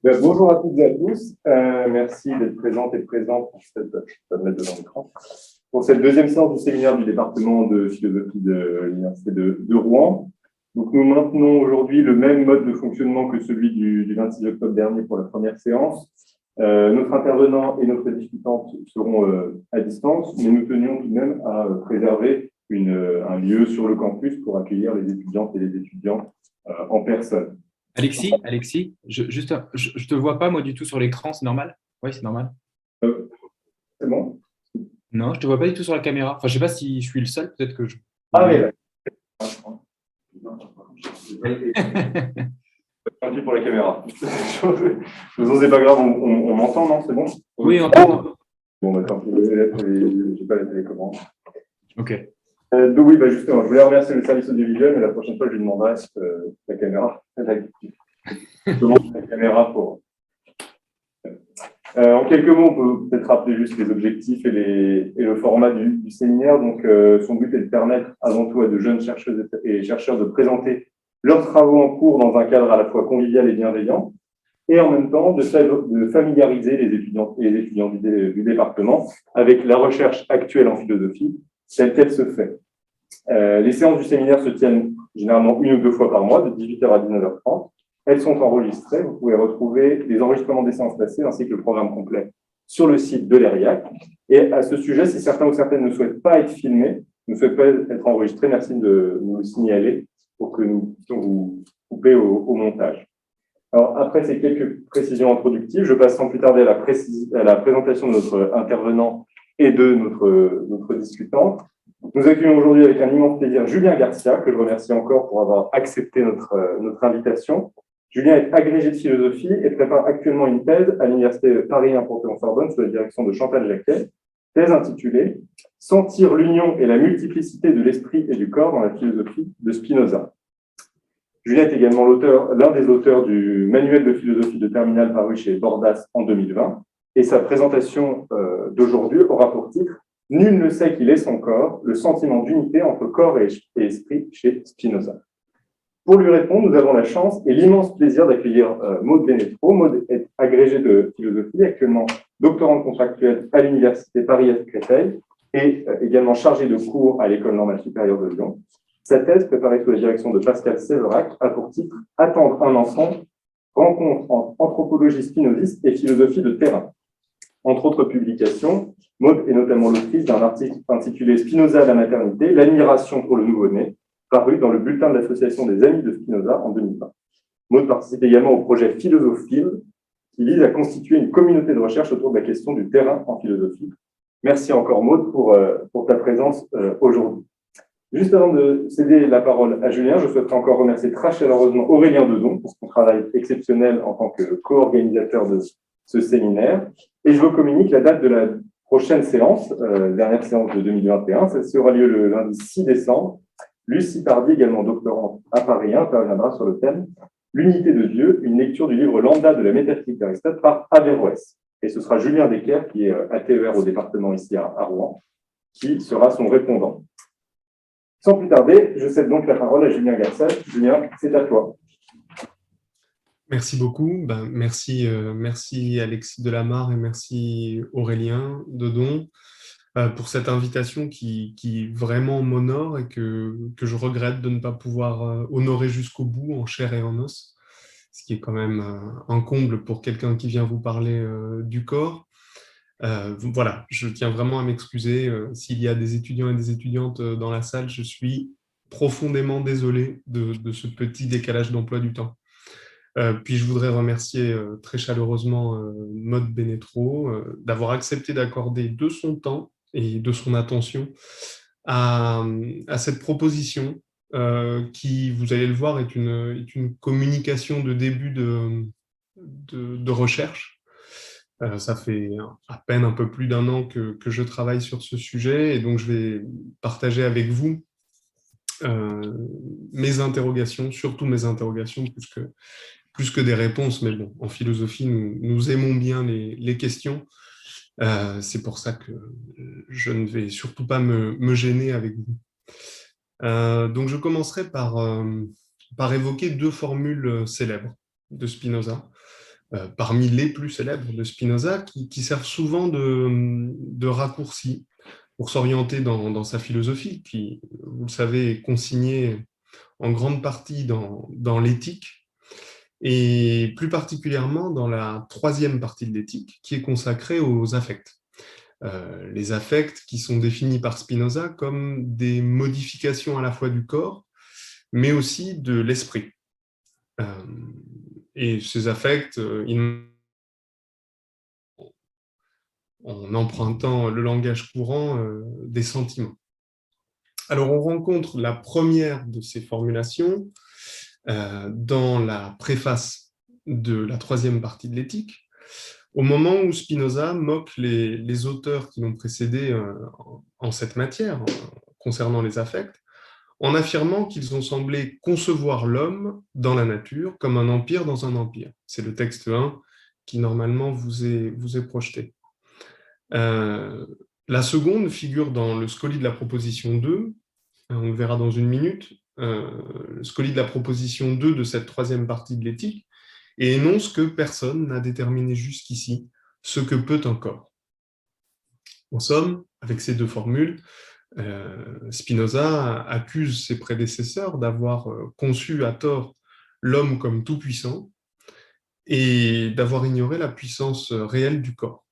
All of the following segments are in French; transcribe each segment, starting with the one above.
Bonjour à toutes et à tous. Merci d'être présentes et présents pour cette, je peux me mettre devant l'écran, pour cette deuxième séance du séminaire du département de philosophie de l'Université de Rouen. Donc, nous maintenons aujourd'hui le même mode de fonctionnement que celui du 26 octobre dernier pour la première séance. Notre intervenant et notre discutante seront à distance, mais nous tenions tout de même à préserver un lieu sur le campus pour accueillir les étudiantes et les étudiants en personne. Alexis, je te vois pas moi du tout sur l'écran, c'est normal? Oui, c'est normal. C'est bon? Non, je te vois pas du tout sur la caméra. Enfin, je sais pas si je suis le seul, peut-être que je. Ah oui, tant pis pour la caméra. C'est pas grave, on m'entend, non? C'est bon? Oui, on t'entend. Bon, d'accord, j'ai pas la télécommande. Ok. Donc oui, justement, je voulais remercier le service audiovisuel, mais la prochaine fois, je lui demanderai la caméra. Je montre la caméra pour. En quelques mots, on peut peut-être rappeler juste les objectifs et le format du séminaire. Donc, son but est de permettre avant tout à de jeunes chercheuses et chercheurs de présenter leurs travaux en cours dans un cadre à la fois convivial et bienveillant, et en même temps de familiariser les étudiants et les étudiants du département avec la recherche actuelle en philosophie, telle qu'elle se fait. Les séances du séminaire se tiennent généralement une ou deux fois par mois, de 18h à 19h30. Elles sont enregistrées. Vous pouvez retrouver les enregistrements des séances passées ainsi que le programme complet sur le site de l'ERIAC. Et à ce sujet, si certains ou certaines ne souhaitent pas être filmés, ne souhaitent pas être enregistrés, merci de nous le signaler pour que nous puissions vous couper au montage. Alors, après ces quelques précisions introductives, je passe sans plus tarder à la présentation de notre intervenant et de notre discutant. Nous accueillons aujourd'hui avec un immense plaisir Julien Garcia, que je remercie encore pour avoir accepté notre invitation. Julien est agrégé de philosophie et prépare actuellement une thèse à l'Université Paris 1 Panthéon-Sorbonne sous la direction de Chantal Jacquet, thèse intitulée « Sentir l'union et la multiplicité de l'esprit et du corps dans la philosophie de Spinoza ». Julien est également l'un des auteurs du manuel de philosophie de terminale paru chez Bordas en 2020, et sa présentation d'aujourd'hui aura pour titre « Nul ne sait qu'il est son corps, le sentiment d'unité entre corps et esprit chez Spinoza ». Pour lui répondre, nous avons la chance et l'immense plaisir d'accueillir Maude Bénétro. Maude est agrégée de philosophie, actuellement doctorante contractuelle à l'Université Paris-Créteil et également chargée de cours à l'École normale supérieure de Lyon. Sa thèse, préparée sous la direction de Pascal Séverac, a pour titre « Attendre un enfant, rencontre entre anthropologie spinoziste et philosophie de terrain ». Entre autres publications, Maude est notamment l'autrice d'un article intitulé « Spinoza à la maternité, l'admiration pour le nouveau-né », paru dans le bulletin de l'Association des Amis de Spinoza en 2020. Maud participe également au projet Philosophile, qui vise à constituer une communauté de recherche autour de la question du terrain en philosophie. Merci encore Maud pour ta présence aujourd'hui. Juste avant de céder la parole à Julien, je souhaiterais encore remercier très chaleureusement Aurélien Dedon pour son travail exceptionnel en tant que co-organisateur de ce séminaire. Et je vous communique la date de la prochaine séance, dernière séance de 2021. Ça aura lieu le lundi 6 décembre. Lucie Pardy, également doctorante à Paris 1, interviendra sur le thème « L'unité de Dieu, une lecture du livre Lambda de la métaphysique d'Aristote par Averroès ». Et ce sera Julien Decker, qui est ATER au département ici à Rouen, qui sera son répondant. Sans plus tarder, je cède donc la parole à Julien Garcia. Julien, c'est à toi. Merci beaucoup. Merci Alexis Delamarre et merci Aurélien Dedon pour cette invitation qui vraiment m'honore et que je regrette de ne pas pouvoir honorer jusqu'au bout en chair et en os, ce qui est quand même un comble pour quelqu'un qui vient vous parler du corps. Voilà, je tiens vraiment à m'excuser. S'il y a des étudiants et des étudiantes dans la salle, je suis profondément désolé de ce petit décalage d'emploi du temps. Puis je voudrais remercier très chaleureusement Maude Bénétro d'avoir accepté d'accorder de son temps et de son attention à cette proposition qui, vous allez le voir, est une communication de début de recherche. Ça fait à peine un peu plus d'un an que je travaille sur ce sujet et donc je vais partager avec vous mes interrogations, surtout mes interrogations plus que des réponses, mais bon, en philosophie, nous aimons bien les questions. C'est pour ça que je ne vais surtout pas me gêner avec vous. Donc je commencerai par évoquer deux formules célèbres de Spinoza. parmi les plus célèbres de Spinoza, qui servent souvent de raccourci pour s'orienter dans sa philosophie, qui, vous le savez, est consignée en grande partie dans l'éthique, et plus particulièrement dans la troisième partie de l'éthique, qui est consacrée aux affects. Les affects qui sont définis par Spinoza comme des modifications à la fois du corps, mais aussi de l'esprit. Et ces affects, en empruntant le langage courant, des sentiments. Alors, on rencontre la première de ces formulations dans la préface de la troisième partie de l'éthique, au moment où Spinoza moque les auteurs qui l'ont précédé en cette matière, concernant les affects, en affirmant qu'ils ont semblé concevoir l'homme dans la nature comme un empire dans un empire. C'est le texte 1 qui, normalement, vous est projeté. La seconde figure dans le scoli de la proposition 2, on le verra dans une minute, le scoli de la proposition 2 de cette troisième partie de l'éthique, et énonce que personne n'a déterminé jusqu'ici ce que peut un corps. En somme, avec ces deux formules, Spinoza accuse ses prédécesseurs d'avoir conçu à tort l'homme comme tout-puissant et d'avoir ignoré la puissance réelle du corps.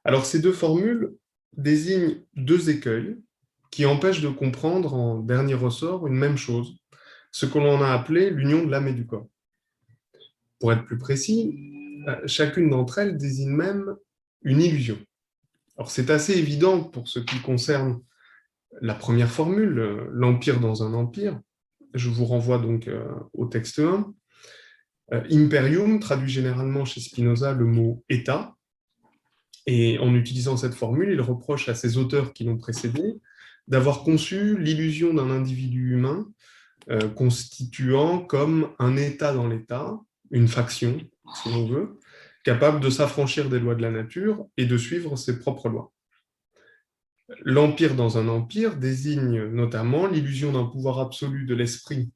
Alors, ces deux formules désignent deux écueils qui empêchent de comprendre en dernier ressort une même chose, ce que l'on a appelé l'union de l'âme et du corps. Pour être plus précis, chacune d'entre elles désigne même une illusion. Alors, c'est assez évident pour ce qui concerne la première formule, l'empire dans un empire. Je vous renvoie donc au texte 1. Imperium traduit généralement chez Spinoza le mot « État », et en utilisant cette formule, il reproche à ses auteurs qui l'ont précédé d'avoir conçu l'illusion d'un individu humain constituant comme un État dans l'État, une faction, si l'on veut, capable de s'affranchir des lois de la nature et de suivre ses propres lois. L'empire dans un empire désigne notamment l'illusion d'un pouvoir absolu de l'esprit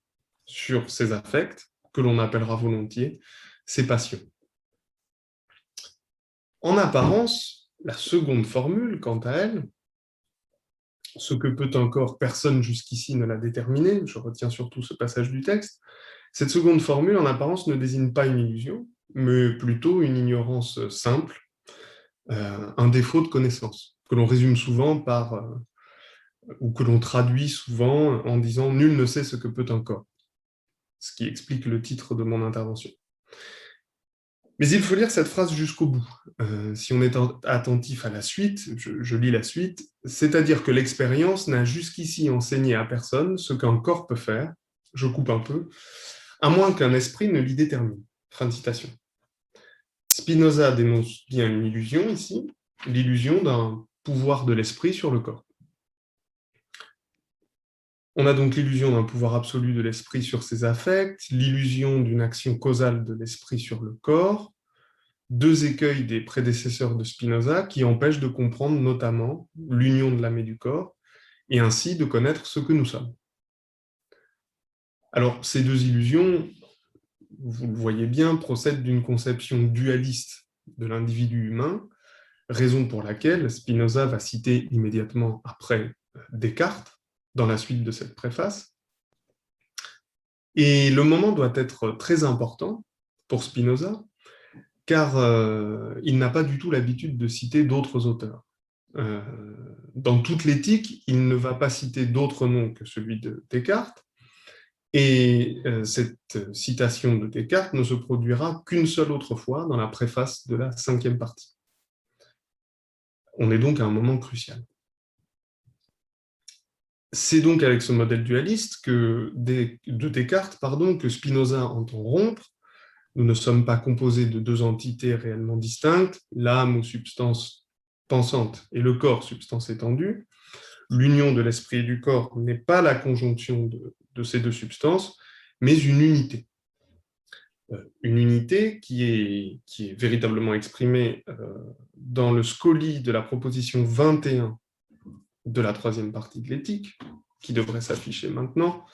sur ses affects, que l'on appellera volontiers ses passions. En apparence, la seconde formule, quant à elle, ce que peut un corps, personne jusqu'ici ne l'a déterminé, je retiens surtout ce passage du texte, cette seconde formule, en apparence, ne désigne pas une illusion, mais plutôt une ignorance simple, un défaut de connaissance, que l'on résume souvent par, ou que l'on traduit souvent en disant « nul ne sait ce que peut un corps », ce qui explique le titre de mon intervention. Mais il faut lire cette phrase jusqu'au bout. Si on est attentif à la suite, je lis la suite, c'est-à-dire que l'expérience n'a jusqu'ici enseigné à personne ce qu'un corps peut faire, je coupe un peu, à moins qu'un esprit ne l'y détermine. Fin de citation. Spinoza dénonce bien une illusion ici, l'illusion d'un pouvoir de l'esprit sur le corps. On a donc l'illusion d'un pouvoir absolu de l'esprit sur ses affects, l'illusion d'une action causale de l'esprit sur le corps, deux écueils des prédécesseurs de Spinoza qui empêchent de comprendre notamment l'union de l'âme et du corps, et ainsi de connaître ce que nous sommes. Alors, ces deux illusions, vous le voyez bien, procèdent d'une conception dualiste de l'individu humain, raison pour laquelle Spinoza va citer immédiatement après Descartes, dans la suite de cette préface. Et le moment doit être très important pour Spinoza, car il n'a pas du tout l'habitude de citer d'autres auteurs. Dans toute l'éthique, il ne va pas citer d'autres noms que celui de Descartes, et cette citation de Descartes ne se produira qu'une seule autre fois dans la préface de la 5e partie. On est donc à un moment crucial. C'est donc avec ce modèle dualiste de Descartes que Spinoza entend rompre. Nous ne sommes pas composés de deux entités réellement distinctes, l'âme ou substance pensante et le corps, substance étendue. L'union de l'esprit et du corps n'est pas la conjonction de ces deux substances, mais une unité. Une unité qui est véritablement exprimée dans le scoli de la proposition 21 de la 3e partie de l'éthique, qui devrait s'afficher maintenant.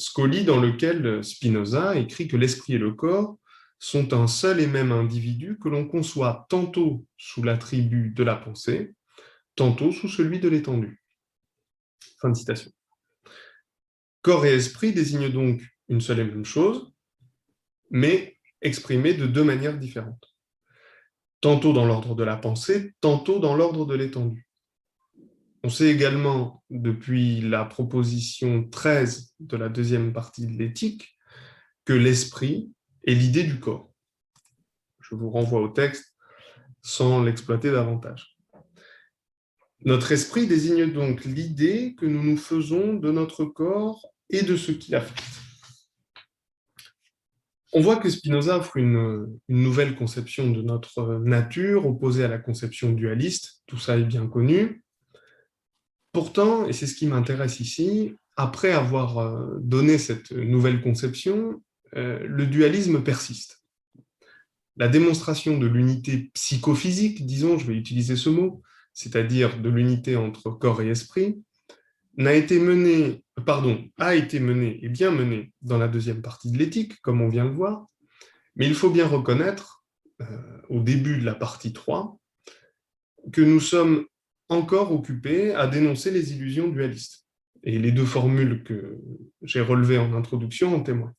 Scoli, dans lequel Spinoza écrit que l'esprit et le corps sont un seul et même individu que l'on conçoit tantôt sous l'attribut de la pensée, tantôt sous celui de l'étendue. Fin de citation. Corps et esprit désignent donc une seule et même chose, mais exprimée de deux manières différentes. Tantôt dans l'ordre de la pensée, tantôt dans l'ordre de l'étendue. On sait également, depuis la proposition 13 de la deuxième partie de l'éthique, que l'esprit est l'idée du corps. Je vous renvoie au texte sans l'exploiter davantage. Notre esprit désigne donc l'idée que nous nous faisons de notre corps et de ce qu'il affecte. On voit que Spinoza offre une nouvelle conception de notre nature, opposée à la conception dualiste, tout ça est bien connu. Pourtant, et c'est ce qui m'intéresse ici, après avoir donné cette nouvelle conception, le dualisme persiste. La démonstration de l'unité psychophysique, disons, je vais utiliser ce mot, c'est-à-dire de l'unité entre corps et esprit, a été menée et bien menée dans la deuxième partie de l'éthique, comme on vient le voir, mais il faut bien reconnaître, au début de la partie 3, que nous sommes encore occupés à dénoncer les illusions dualistes. Et les deux formules que j'ai relevées en introduction en témoignent.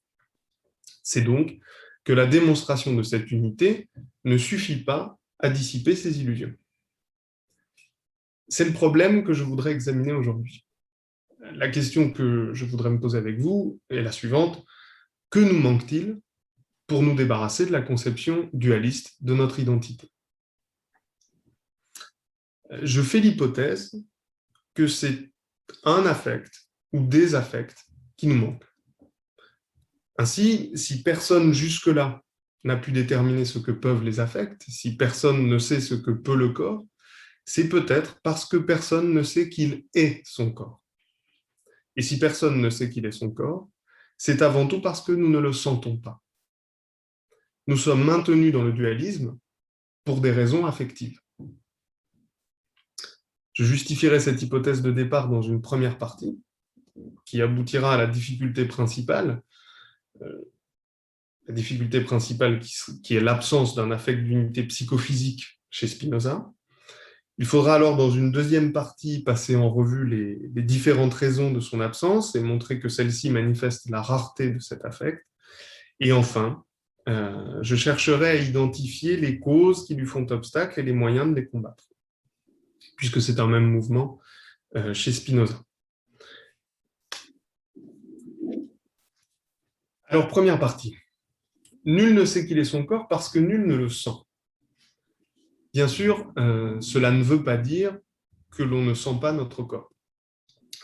C'est donc que la démonstration de cette unité ne suffit pas à dissiper ces illusions. C'est le problème que je voudrais examiner aujourd'hui. La question que je voudrais me poser avec vous est la suivante. Que nous manque-t-il pour nous débarrasser de la conception dualiste de notre identité? Je fais l'hypothèse que c'est un affect ou des affects qui nous manquent. Ainsi, si personne jusque-là n'a pu déterminer ce que peuvent les affects, si personne ne sait ce que peut le corps, c'est peut-être parce que personne ne sait qu'il est son corps. Et si personne ne sait qu'il est son corps, c'est avant tout parce que nous ne le sentons pas. Nous sommes maintenus dans le dualisme pour des raisons affectives. Je justifierai cette hypothèse de départ dans une première partie, qui aboutira à la difficulté principale qui est l'absence d'un affect d'unité psychophysique chez Spinoza. Il faudra alors, dans une deuxième partie, passer en revue les différentes raisons de son absence et montrer que celle-ci manifeste la rareté de cet affect. Et enfin, je chercherai à identifier les causes qui lui font obstacle et les moyens de les combattre, puisque c'est un même mouvement chez Spinoza. Alors, première partie. Nul ne sait qu'il est son corps parce que nul ne le sent. Bien sûr, cela ne veut pas dire que l'on ne sent pas notre corps.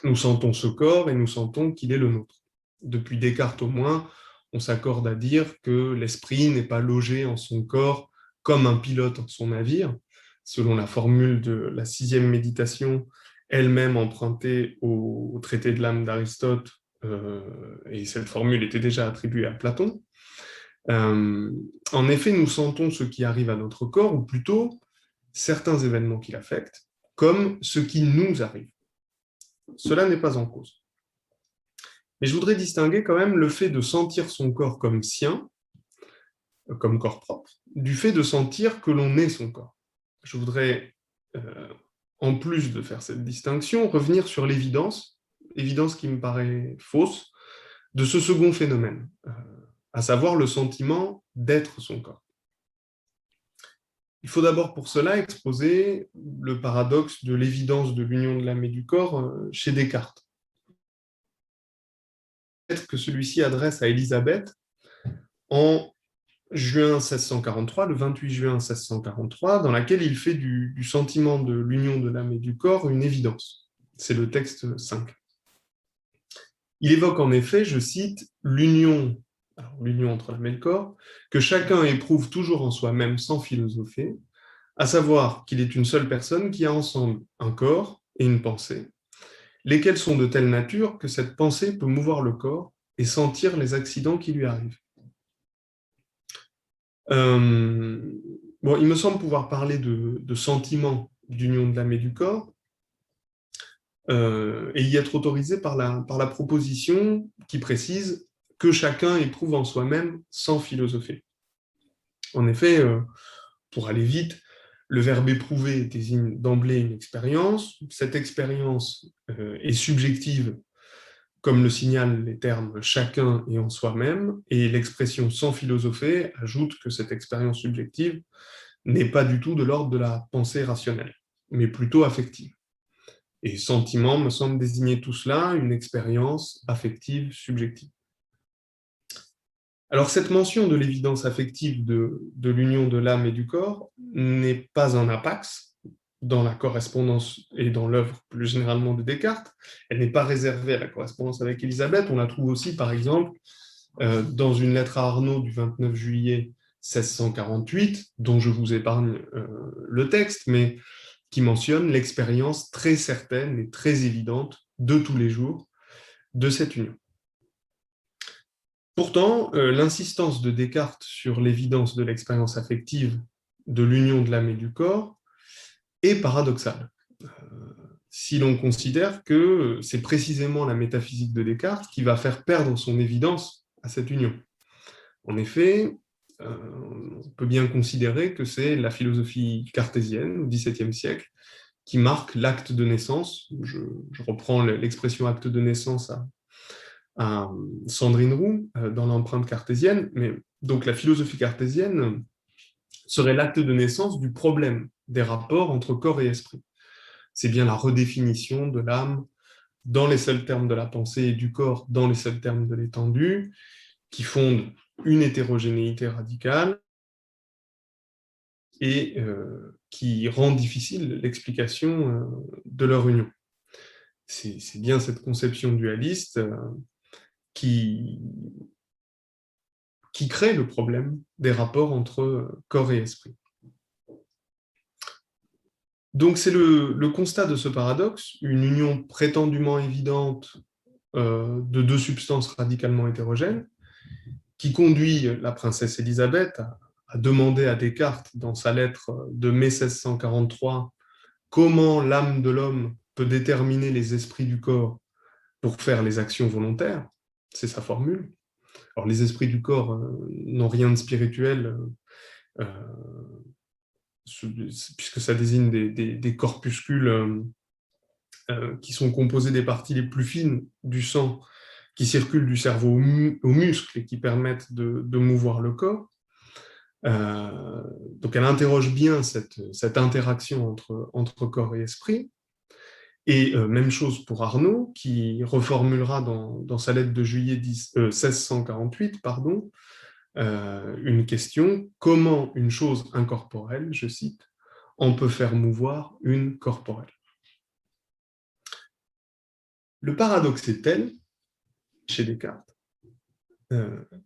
Nous sentons ce corps et nous sentons qu'il est le nôtre. Depuis Descartes au moins, on s'accorde à dire que l'esprit n'est pas logé en son corps comme un pilote en son navire, selon la formule de la 6e méditation, elle-même empruntée au traité de l'âme d'Aristote, et cette formule était déjà attribuée à Platon. En effet, nous sentons ce qui arrive à notre corps, ou plutôt certains événements qui l'affectent, comme ce qui nous arrive. Cela n'est pas en cause. Mais je voudrais distinguer quand même le fait de sentir son corps comme sien, comme corps propre, du fait de sentir que l'on est son corps. Je voudrais, en plus de faire cette distinction, revenir sur l'évidence qui me paraît fausse, de ce second phénomène, à savoir le sentiment d'être son corps. Il faut d'abord pour cela exposer le paradoxe de l'évidence de l'union de l'âme et du corps chez Descartes. Que celui-ci adresse à Élisabeth en juin 1643, le 28 juin 1643, dans laquelle il fait du sentiment de l'union de l'âme et du corps une évidence. C'est le texte 5. Il évoque en effet, je cite, l'union entre l'âme et le corps, que chacun éprouve toujours en soi-même sans philosopher, à savoir qu'il est une seule personne qui a ensemble un corps et une pensée, lesquels sont de telle nature que cette pensée peut mouvoir le corps et sentir les accidents qui lui arrivent. Il me semble pouvoir parler de sentiment d'union de l'âme et du corps et y être autorisé par la proposition qui précise que chacun éprouve en soi-même sans philosopher. En effet, pour aller vite, le verbe éprouver désigne d'emblée une expérience. Cette expérience est subjective, comme le signalent les termes chacun et en soi-même, et l'expression sans philosopher ajoute que cette expérience subjective n'est pas du tout de l'ordre de la pensée rationnelle, mais plutôt affective. Et sentiment me semble désigner tout cela, une expérience affective subjective. Alors, cette mention de l'évidence affective de l'union de l'âme et du corps n'est pas un apax dans la correspondance et dans l'œuvre plus généralement de Descartes. Elle n'est pas réservée à la correspondance avec Élisabeth. On la trouve aussi, par exemple, dans une lettre à Arnaud du 29 juillet 1648, dont je vous épargne le texte, mais qui mentionne l'expérience très certaine et très évidente de tous les jours de cette union. Pourtant, l'insistance de Descartes sur l'évidence de l'expérience affective de l'union de l'âme et du corps est paradoxale, si l'on considère que c'est précisément la métaphysique de Descartes qui va faire perdre son évidence à cette union. En effet, on peut bien considérer que c'est la philosophie cartésienne au XVIIe siècle qui marque l'acte de naissance. Je reprends l'expression acte de naissance à Sandrine Roux dans l'empreinte cartésienne, mais donc la philosophie cartésienne serait l'acte de naissance du problème des rapports entre corps et esprit. C'est bien la redéfinition de l'âme dans les seuls termes de la pensée et du corps dans les seuls termes de l'étendue qui fonde une hétérogénéité radicale et qui rend difficile l'explication de leur union. C'est bien cette conception dualiste qui crée le problème des rapports entre corps et esprit. Donc c'est le constat de ce paradoxe, une union prétendument évidente de deux substances radicalement hétérogènes, qui conduit la princesse Élisabeth à demander à Descartes, dans sa lettre de mai 1643, comment l'âme de l'homme peut déterminer les esprits du corps pour faire les actions volontaires. C'est sa formule. Alors, les esprits du corps n'ont rien de spirituel, puisque ça désigne des corpuscules qui sont composés des parties les plus fines du sang qui circulent du cerveau aux muscles et qui permettent de mouvoir le corps. Donc elle interroge bien cette interaction entre corps et esprit. Et même chose pour Arnaud, qui reformulera dans sa lettre de juillet 1648, une question: comment une chose incorporelle, je cite, en peut faire mouvoir une corporelle. Le paradoxe est tel, chez Descartes,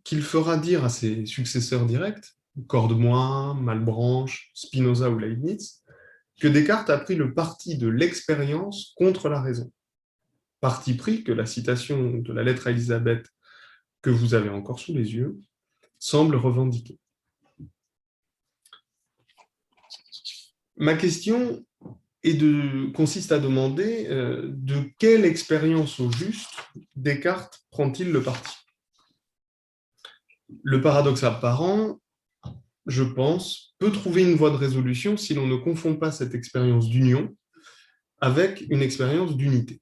qu'il fera dire à ses successeurs directs, Cordemoin, Malebranche, Spinoza ou Leibniz, que Descartes a pris le parti de l'expérience contre la raison. Parti pris que la citation de la lettre à Élisabeth, que vous avez encore sous les yeux, semble revendiquer. Ma question consiste à demander de quelle expérience au juste Descartes prend-il le parti. Le paradoxe apparent, je pense, peut trouver une voie de résolution si l'on ne confond pas cette expérience d'union avec une expérience d'unité.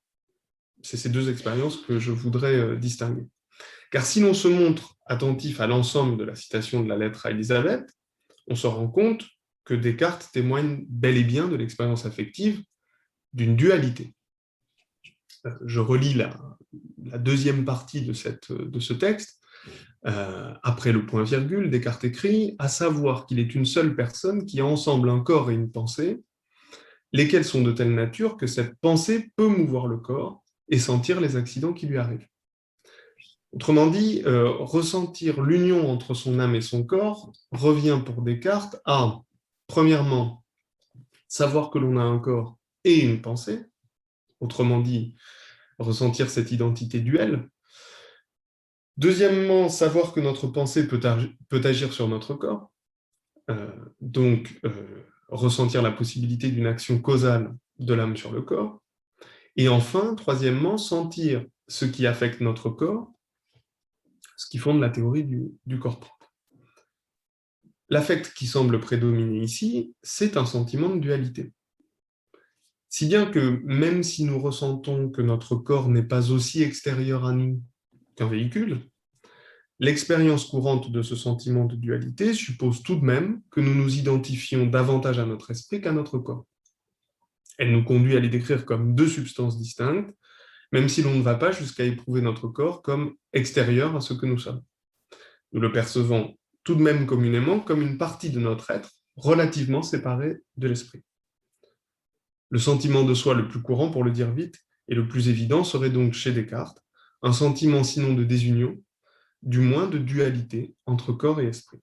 C'est ces deux expériences que je voudrais distinguer. Car si l'on se montre attentif à l'ensemble de la citation de la lettre à Élisabeth, on se rend compte que Descartes témoigne bel et bien de l'expérience affective d'une dualité. Je relis la deuxième partie de ce texte. Après le point-virgule, Descartes écrit « à savoir qu'il est une seule personne qui a ensemble un corps et une pensée, lesquels sont de telle nature que cette pensée peut mouvoir le corps et sentir les accidents qui lui arrivent. » Autrement dit, ressentir l'union entre son âme et son corps revient pour Descartes à, premièrement, savoir que l'on a un corps et une pensée, autrement dit, ressentir cette identité duelle. Deuxièmement, savoir que notre pensée peut agir sur notre corps, donc ressentir la possibilité d'une action causale de l'âme sur le corps. Et enfin, troisièmement, sentir ce qui affecte notre corps, ce qui fonde la théorie du corps propre. L'affect qui semble prédominer ici, c'est un sentiment de dualité. Si bien que même si nous ressentons que notre corps n'est pas aussi extérieur à nous qu'un véhicule, l'expérience courante de ce sentiment de dualité suppose tout de même que nous nous identifions davantage à notre esprit qu'à notre corps. Elle nous conduit à les décrire comme deux substances distinctes, même si l'on ne va pas jusqu'à éprouver notre corps comme extérieur à ce que nous sommes. Nous le percevons tout de même communément comme une partie de notre être, relativement séparée de l'esprit. Le sentiment de soi le plus courant, pour le dire vite, et le plus évident serait donc chez Descartes un sentiment sinon de désunion, du moins de dualité entre corps et esprit.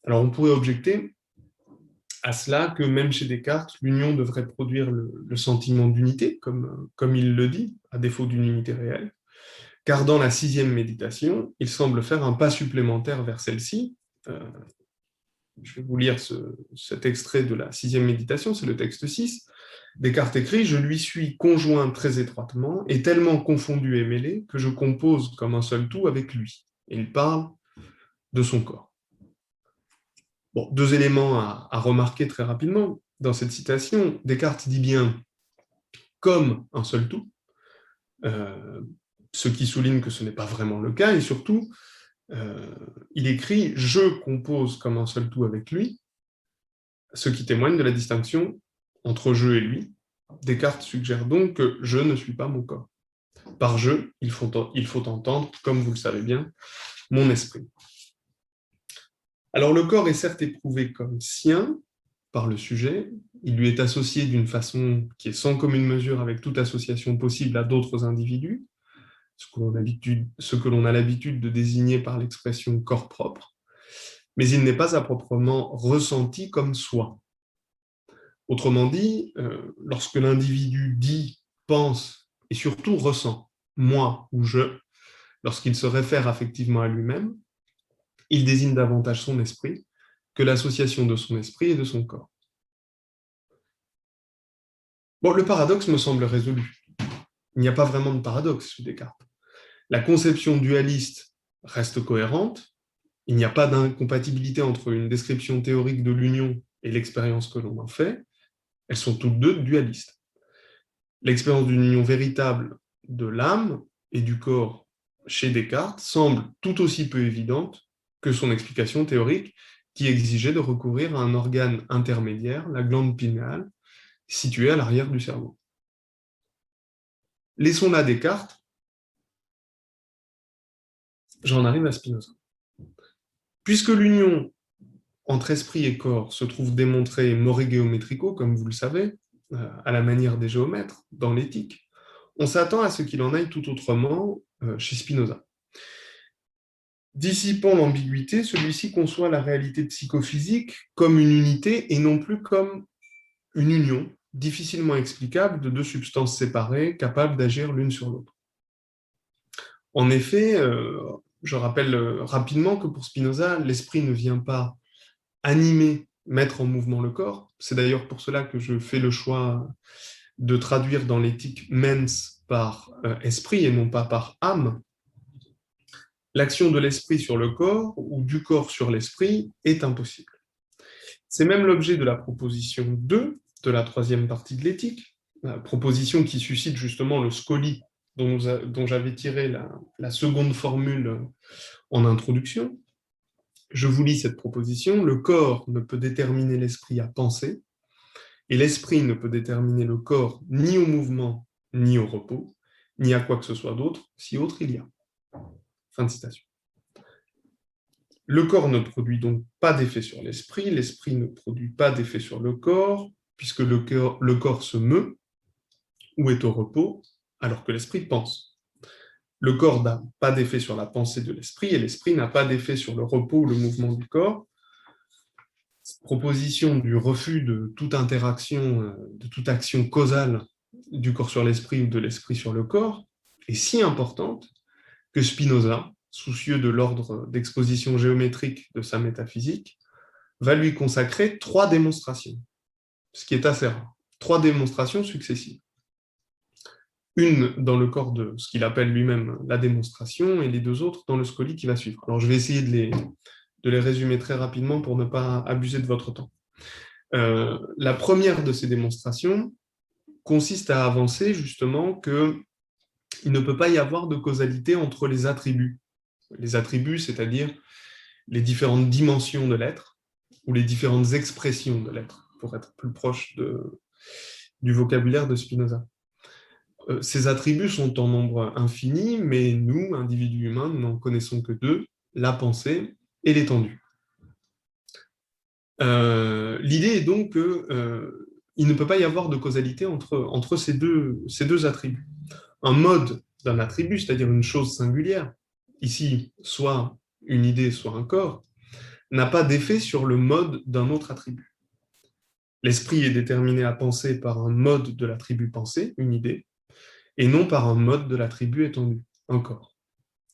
Alors on pourrait objecter à cela que même chez Descartes, l'union devrait produire le sentiment d'unité, comme il le dit, à défaut d'une unité réelle, car dans la sixième méditation, il semble faire un pas supplémentaire vers celle-ci. Je vais vous lire cet extrait de la sixième méditation, c'est le texte 6. Descartes écrit « Je lui suis conjoint très étroitement et tellement confondu et mêlé que je compose comme un seul tout avec lui. » Et il parle de son corps. Bon, deux éléments à remarquer très rapidement. Dans cette citation, Descartes dit bien « comme un seul tout », ce qui souligne que ce n'est pas vraiment le cas, et surtout, il écrit « je compose comme un seul tout avec lui », ce qui témoigne de la distinction entre je et lui. Descartes suggère donc que je ne suis pas mon corps. Par je, il faut entendre, comme vous le savez bien, mon esprit. Alors le corps est certes éprouvé comme sien par le sujet, il lui est associé d'une façon qui est sans commune mesure avec toute association possible à d'autres individus, ce que l'on a l'habitude de désigner par l'expression corps propre, mais il n'est pas à proprement ressenti comme soi. Autrement dit, lorsque l'individu dit, pense et surtout ressent « moi » ou « je », lorsqu'il se réfère affectivement à lui-même, il désigne davantage son esprit que l'association de son esprit et de son corps. Bon, le paradoxe me semble résolu. Il n'y a pas vraiment de paradoxe chez Descartes. La conception dualiste reste cohérente, il n'y a pas d'incompatibilité entre une description théorique de l'union et l'expérience que l'on en fait, elles sont toutes deux dualistes. L'expérience d'une union véritable de l'âme et du corps chez Descartes semble tout aussi peu évidente que son explication théorique qui exigeait de recourir à un organe intermédiaire, la glande pinéale, située à l'arrière du cerveau. Laissons là Descartes, j'en arrive à Spinoza. Puisque l'union entre esprit et corps se trouve démontrée more geometrico, comme vous le savez, à la manière des géomètres, dans l'éthique, on s'attend à ce qu'il en aille tout autrement chez Spinoza. Dissipant l'ambiguïté, celui-ci conçoit la réalité psychophysique comme une unité et non plus comme une union difficilement explicable de deux substances séparées capables d'agir l'une sur l'autre. En effet, je rappelle rapidement que pour Spinoza, l'esprit ne vient pas animer, mettre en mouvement le corps. C'est d'ailleurs pour cela que je fais le choix de traduire dans l'éthique mens par esprit et non pas par âme. L'action de l'esprit sur le corps ou du corps sur l'esprit est impossible. C'est même l'objet de la proposition 2 de la troisième partie de l'éthique, la proposition qui suscite justement le scoli dont j'avais tiré la seconde formule en introduction. Je vous lis cette proposition. Le corps ne peut déterminer l'esprit à penser, et l'esprit ne peut déterminer le corps ni au mouvement, ni au repos, ni à quoi que ce soit d'autre, si autre il y a. Fin de citation. Le corps ne produit donc pas d'effet sur l'esprit ne produit pas d'effet sur le corps, puisque le corps se meut ou est au repos, alors que l'esprit pense. Le corps n'a pas d'effet sur la pensée de l'esprit, et l'esprit n'a pas d'effet sur le repos ou le mouvement du corps. Cette proposition du refus de toute interaction, de toute action causale du corps sur l'esprit ou de l'esprit sur le corps est si importante que Spinoza, soucieux de l'ordre d'exposition géométrique de sa métaphysique, va lui consacrer 3 démonstrations, ce qui est assez rare. 3 démonstrations successives. Une dans le corps de ce qu'il appelle lui-même la démonstration, et les 2 autres dans le scoli qui va suivre. Alors, je vais essayer de les résumer très rapidement pour ne pas abuser de votre temps. La première de ces démonstrations consiste à avancer justement qu'il ne peut pas y avoir de causalité entre les attributs. Les attributs, c'est-à-dire les différentes dimensions de l'être, ou les différentes expressions de l'être, pour être plus proche du vocabulaire de Spinoza. Ces attributs sont en nombre infini, mais nous, individus humains, nous n'en connaissons que 2, la pensée et l'étendue. L'idée est donc qu'il ne peut pas y avoir de causalité entre ces deux attributs. Un mode d'un attribut, c'est-à-dire une chose singulière, ici, soit une idée, soit un corps, n'a pas d'effet sur le mode d'un autre attribut. L'esprit est déterminé à penser par un mode de l'attribut pensée, une idée, et non par un mode de l'attribut étendu, un corps.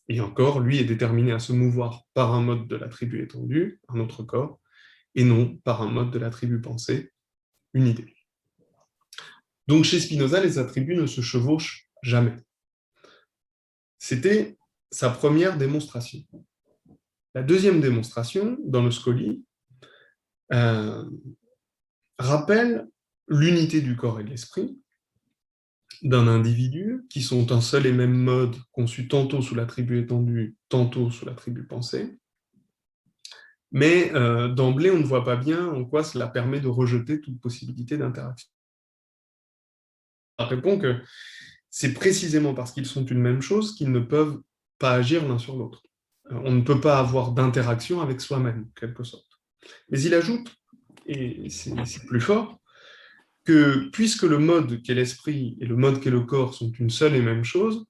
Et un corps, lui, est déterminé à se mouvoir par un mode de l'attribut étendu, un autre corps, et non par un mode de l'attribut pensé, une idée. Donc chez Spinoza, les attributs ne se chevauchent jamais. C'était sa première démonstration. La deuxième démonstration, dans le Scoli, rappelle l'unité du corps et de l'esprit d'un individu qui sont un seul et même mode conçu tantôt sous l'attribut étendu, tantôt sous l'attribut pensé. Mais d'emblée, on ne voit pas bien en quoi cela permet de rejeter toute possibilité d'interaction. On répond que c'est précisément parce qu'ils sont une même chose qu'ils ne peuvent pas agir l'un sur l'autre. On ne peut pas avoir d'interaction avec soi-même, en quelque sorte. Mais il ajoute, et c'est plus fort, que puisque le mode qu'est l'esprit et le mode qu'est le corps sont une seule et même chose,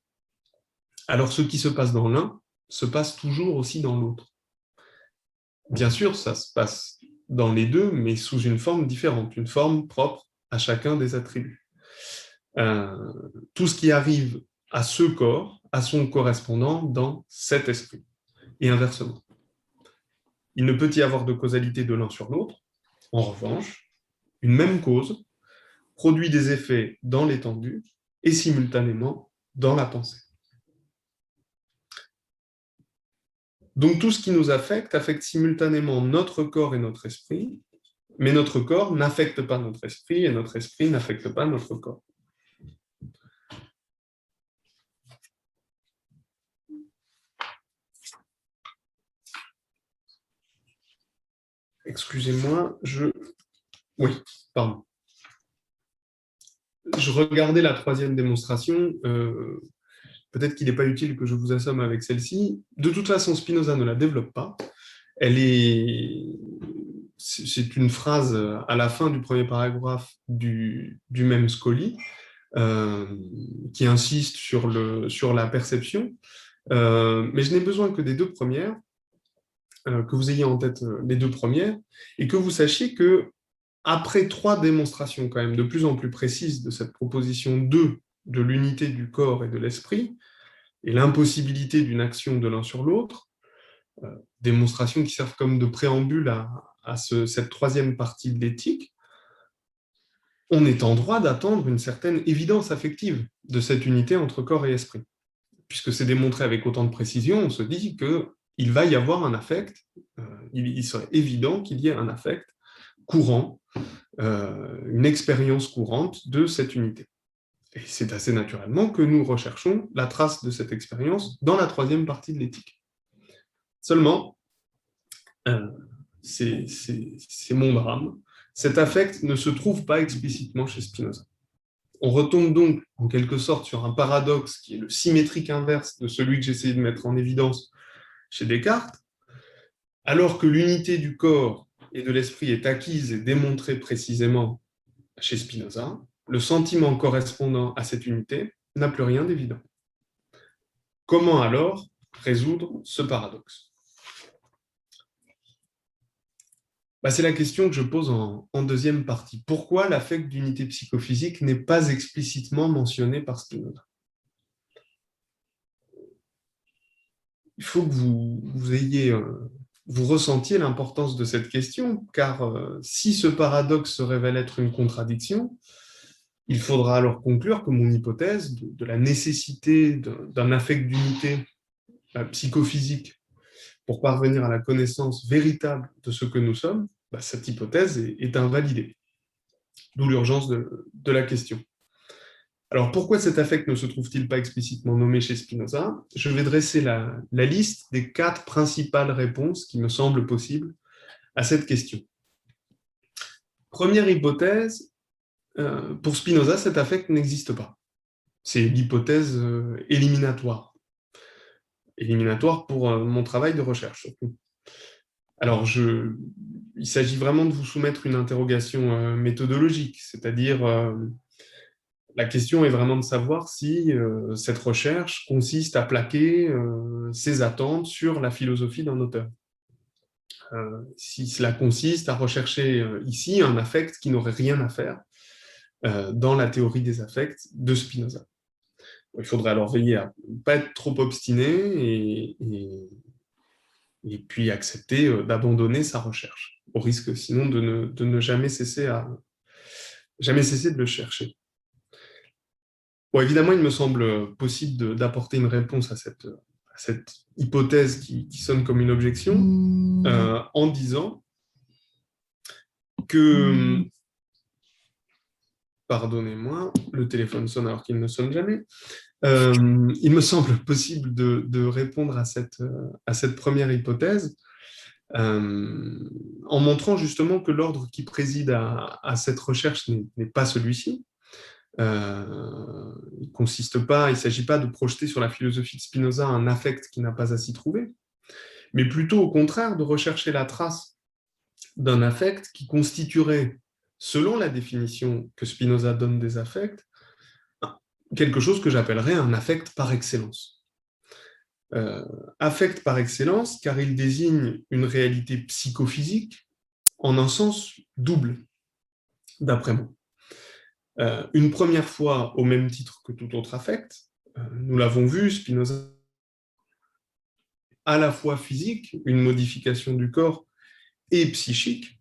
alors ce qui se passe dans l'un se passe toujours aussi dans l'autre. Bien sûr, ça se passe dans les deux, mais sous une forme différente, une forme propre à chacun des attributs. Tout ce qui arrive à ce corps a son correspondant dans cet esprit, et inversement. Il ne peut y avoir de causalité de l'un sur l'autre. En revanche, une même cause produit des effets dans l'étendue et simultanément dans la pensée. Donc tout ce qui nous affecte simultanément notre corps et notre esprit, mais notre corps n'affecte pas notre esprit et notre esprit n'affecte pas notre corps. Excusez-moi, Oui, pardon. Je regardais la troisième démonstration, peut-être qu'il n'est pas utile que je vous assomme avec celle-ci. De toute façon, Spinoza ne la développe pas. C'est une phrase à la fin du premier paragraphe du même Scoli, qui insiste sur la perception, mais je n'ai besoin que des 2 premières, que vous ayez en tête les 2 premières, et que vous sachiez que après 3 démonstrations quand même de plus en plus précises de cette proposition 2 de l'unité du corps et de l'esprit, et l'impossibilité d'une action de l'un sur l'autre, démonstrations qui servent comme de préambule à cette 3e partie de l'éthique, on est en droit d'attendre une certaine évidence affective de cette unité entre corps et esprit. Puisque c'est démontré avec autant de précision, on se dit qu'il va y avoir un affect, il serait évident qu'il y ait un affect courant, une expérience courante de cette unité. Et c'est assez naturellement que nous recherchons la trace de cette expérience dans la 3e partie de l'éthique. Seulement, c'est mon drame, cet affect ne se trouve pas explicitement chez Spinoza. On retombe donc en quelque sorte sur un paradoxe qui est le symétrique inverse de celui que j'essayais de mettre en évidence chez Descartes, alors que l'unité du corps et de l'esprit est acquise et démontrée précisément chez Spinoza, le sentiment correspondant à cette unité n'a plus rien d'évident. Comment alors résoudre ce paradoxe ? C'est la question que je pose en 2e partie. Pourquoi l'affect d'unité psychophysique n'est pas explicitement mentionné par Spinoza ? Il faut que vous ressentiez l'importance de cette question, car si ce paradoxe se révèle être une contradiction, Il faudra alors conclure que mon hypothèse de la nécessité d'un affect d'unité psychophysique pour parvenir à la connaissance véritable de ce que nous sommes, cette hypothèse est invalidée. D'où l'urgence de la question. Alors, pourquoi cet affect ne se trouve-t-il pas explicitement nommé chez Spinoza? Je vais dresser la liste des 4 principales réponses qui me semblent possibles à cette question. Première hypothèse, pour Spinoza, cet affect n'existe pas. C'est l'hypothèse éliminatoire. Éliminatoire pour mon travail de recherche, surtout. Alors, il s'agit vraiment de vous soumettre une interrogation méthodologique, c'est-à-dire la question est vraiment de savoir si cette recherche consiste à plaquer ses attentes sur la philosophie d'un auteur. Si cela consiste à rechercher ici un affect qui n'aurait rien à faire dans la théorie des affects de Spinoza. Il faudrait alors veiller à ne pas être trop obstiné et puis accepter d'abandonner sa recherche, au risque sinon de ne jamais cesser de le chercher. Bon, évidemment, il me semble possible d'apporter une réponse à cette hypothèse qui sonne comme une objection en disant que, pardonnez-moi, le téléphone sonne alors qu'il ne sonne jamais, il me semble possible de répondre à cette première hypothèse en montrant justement que l'ordre qui préside à cette recherche n'est pas celui-ci. Il ne s'agit pas de projeter sur la philosophie de Spinoza un affect qui n'a pas à s'y trouver, mais plutôt au contraire de rechercher la trace d'un affect qui constituerait, selon la définition que Spinoza donne des affects, quelque chose que j'appellerais un affect par excellence. Affect par excellence, car il désigne une réalité psychophysique en un sens double, d'après moi. Une première fois au même titre que tout autre affect, nous l'avons vu, Spinoza à la fois physique, une modification du corps, et psychique,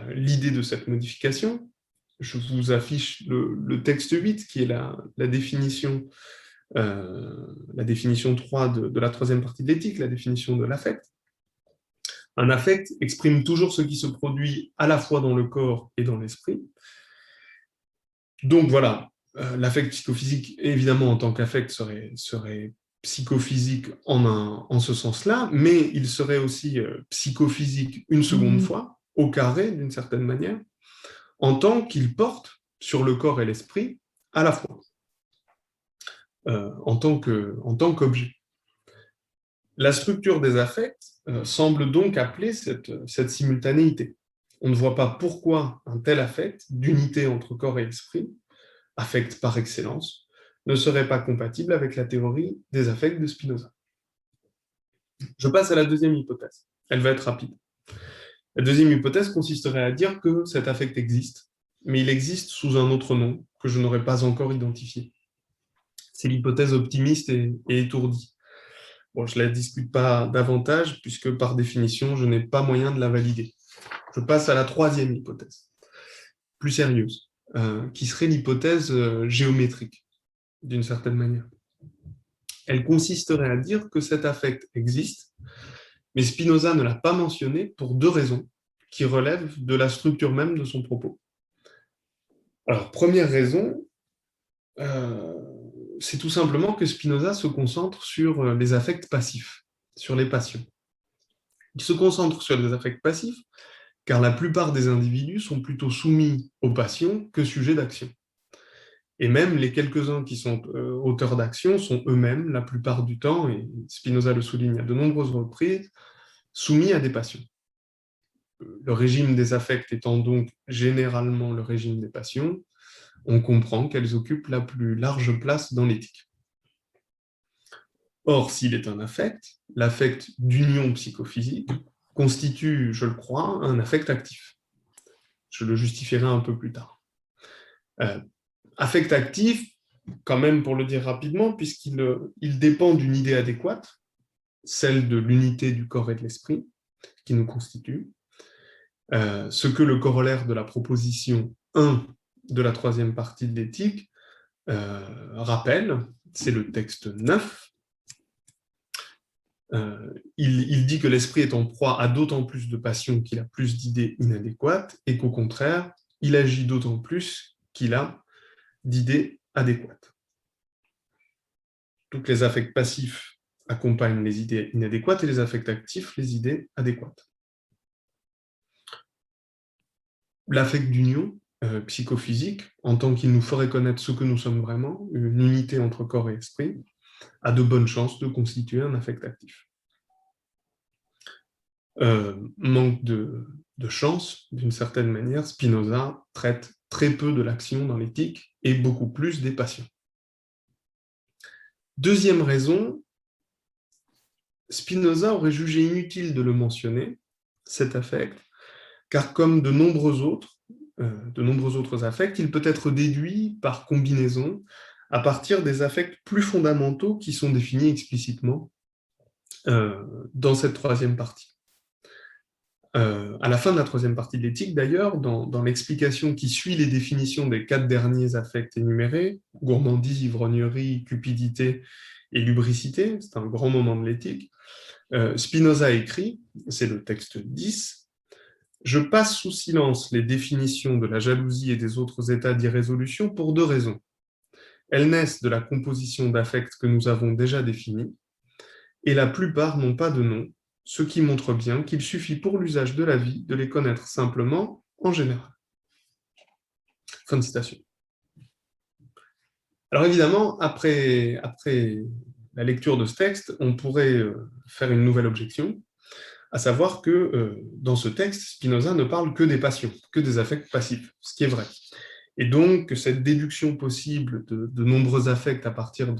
l'idée de cette modification. Je vous affiche le texte 8, qui est la définition 3 de la troisième partie de l'éthique, la définition de l'affect. Un affect exprime toujours ce qui se produit à la fois dans le corps et dans l'esprit. Donc voilà, l'affect psychophysique, évidemment, en tant qu'affect, serait psychophysique en ce sens-là, mais il serait aussi psychophysique une seconde fois, au carré, d'une certaine manière, en tant qu'il porte sur le corps et l'esprit à la fois, en tant qu'objet. La structure des affects semble donc appeler cette simultanéité. On ne voit pas pourquoi un tel affect, d'unité entre corps et esprit, affect par excellence, ne serait pas compatible avec la théorie des affects de Spinoza. Je passe à la deuxième hypothèse. Elle va être rapide. La deuxième hypothèse consisterait à dire que cet affect existe, mais il existe sous un autre nom que je n'aurais pas encore identifié. C'est l'hypothèse optimiste et étourdie. Bon, je ne la discute pas davantage, puisque par définition, je n'ai pas moyen de la valider. Je passe à la troisième hypothèse, plus sérieuse, qui serait l'hypothèse géométrique, d'une certaine manière. Elle consisterait à dire que cet affect existe, mais Spinoza ne l'a pas mentionné pour 2 raisons qui relèvent de la structure même de son propos. Alors, première raison, c'est tout simplement que Spinoza se concentre sur les affects passifs, sur les passions. Il se concentre sur les affects passifs, car la plupart des individus sont plutôt soumis aux passions que sujets d'action. Et même les quelques-uns qui sont auteurs d'action sont eux-mêmes, la plupart du temps, et Spinoza le souligne à de nombreuses reprises, soumis à des passions. Le régime des affects étant donc généralement le régime des passions, on comprend qu'elles occupent la plus large place dans l'éthique. Or, s'il est un affect, l'affect d'union psychophysique constitue, je le crois, un affect actif. Je le justifierai un peu plus tard. Affect actif, quand même pour le dire rapidement, puisqu'il dépend d'une idée adéquate, celle de l'unité du corps et de l'esprit, qui nous constitue, ce que le corollaire de la proposition 1 de la troisième partie de l'éthique rappelle, c'est le texte 9, il dit que l'esprit est en proie à d'autant plus de passions qu'il a plus d'idées inadéquates et qu'au contraire, il agit d'autant plus qu'il a d'idées adéquates. Donc les affects passifs accompagnent les idées inadéquates et les affects actifs les idées adéquates. L'affect d'union psychophysique, en tant qu'il nous ferait connaître ce que nous sommes vraiment, une unité entre corps et esprit, a de bonnes chances de constituer un affect actif. Manque de chance, d'une certaine manière, Spinoza traite très peu de l'action dans l'éthique et beaucoup plus des passions. Deuxième raison, Spinoza aurait jugé inutile de le mentionner, cet affect, car comme de nombreux autres affects, il peut être déduit par combinaison à partir des affects plus fondamentaux qui sont définis explicitement dans cette troisième partie. À la fin de la troisième partie de l'éthique, d'ailleurs, dans l'explication qui suit les définitions des 4 derniers affects énumérés, gourmandise, ivrognerie, cupidité et lubricité, c'est un grand moment de l'éthique, Spinoza écrit, c'est le texte 10, « Je passe sous silence les définitions de la jalousie et des autres états d'irrésolution pour 2 raisons. Elles naissent de la composition d'affects que nous avons déjà définis, et la plupart n'ont pas de nom, ce qui montre bien qu'il suffit pour l'usage de la vie de les connaître simplement en général. » Fin de citation. Alors évidemment, après la lecture de ce texte, on pourrait faire une nouvelle objection, à savoir que dans ce texte, Spinoza ne parle que des passions, que des affects passifs, ce qui est vrai. Et donc, cette déduction possible de nombreux affects à partir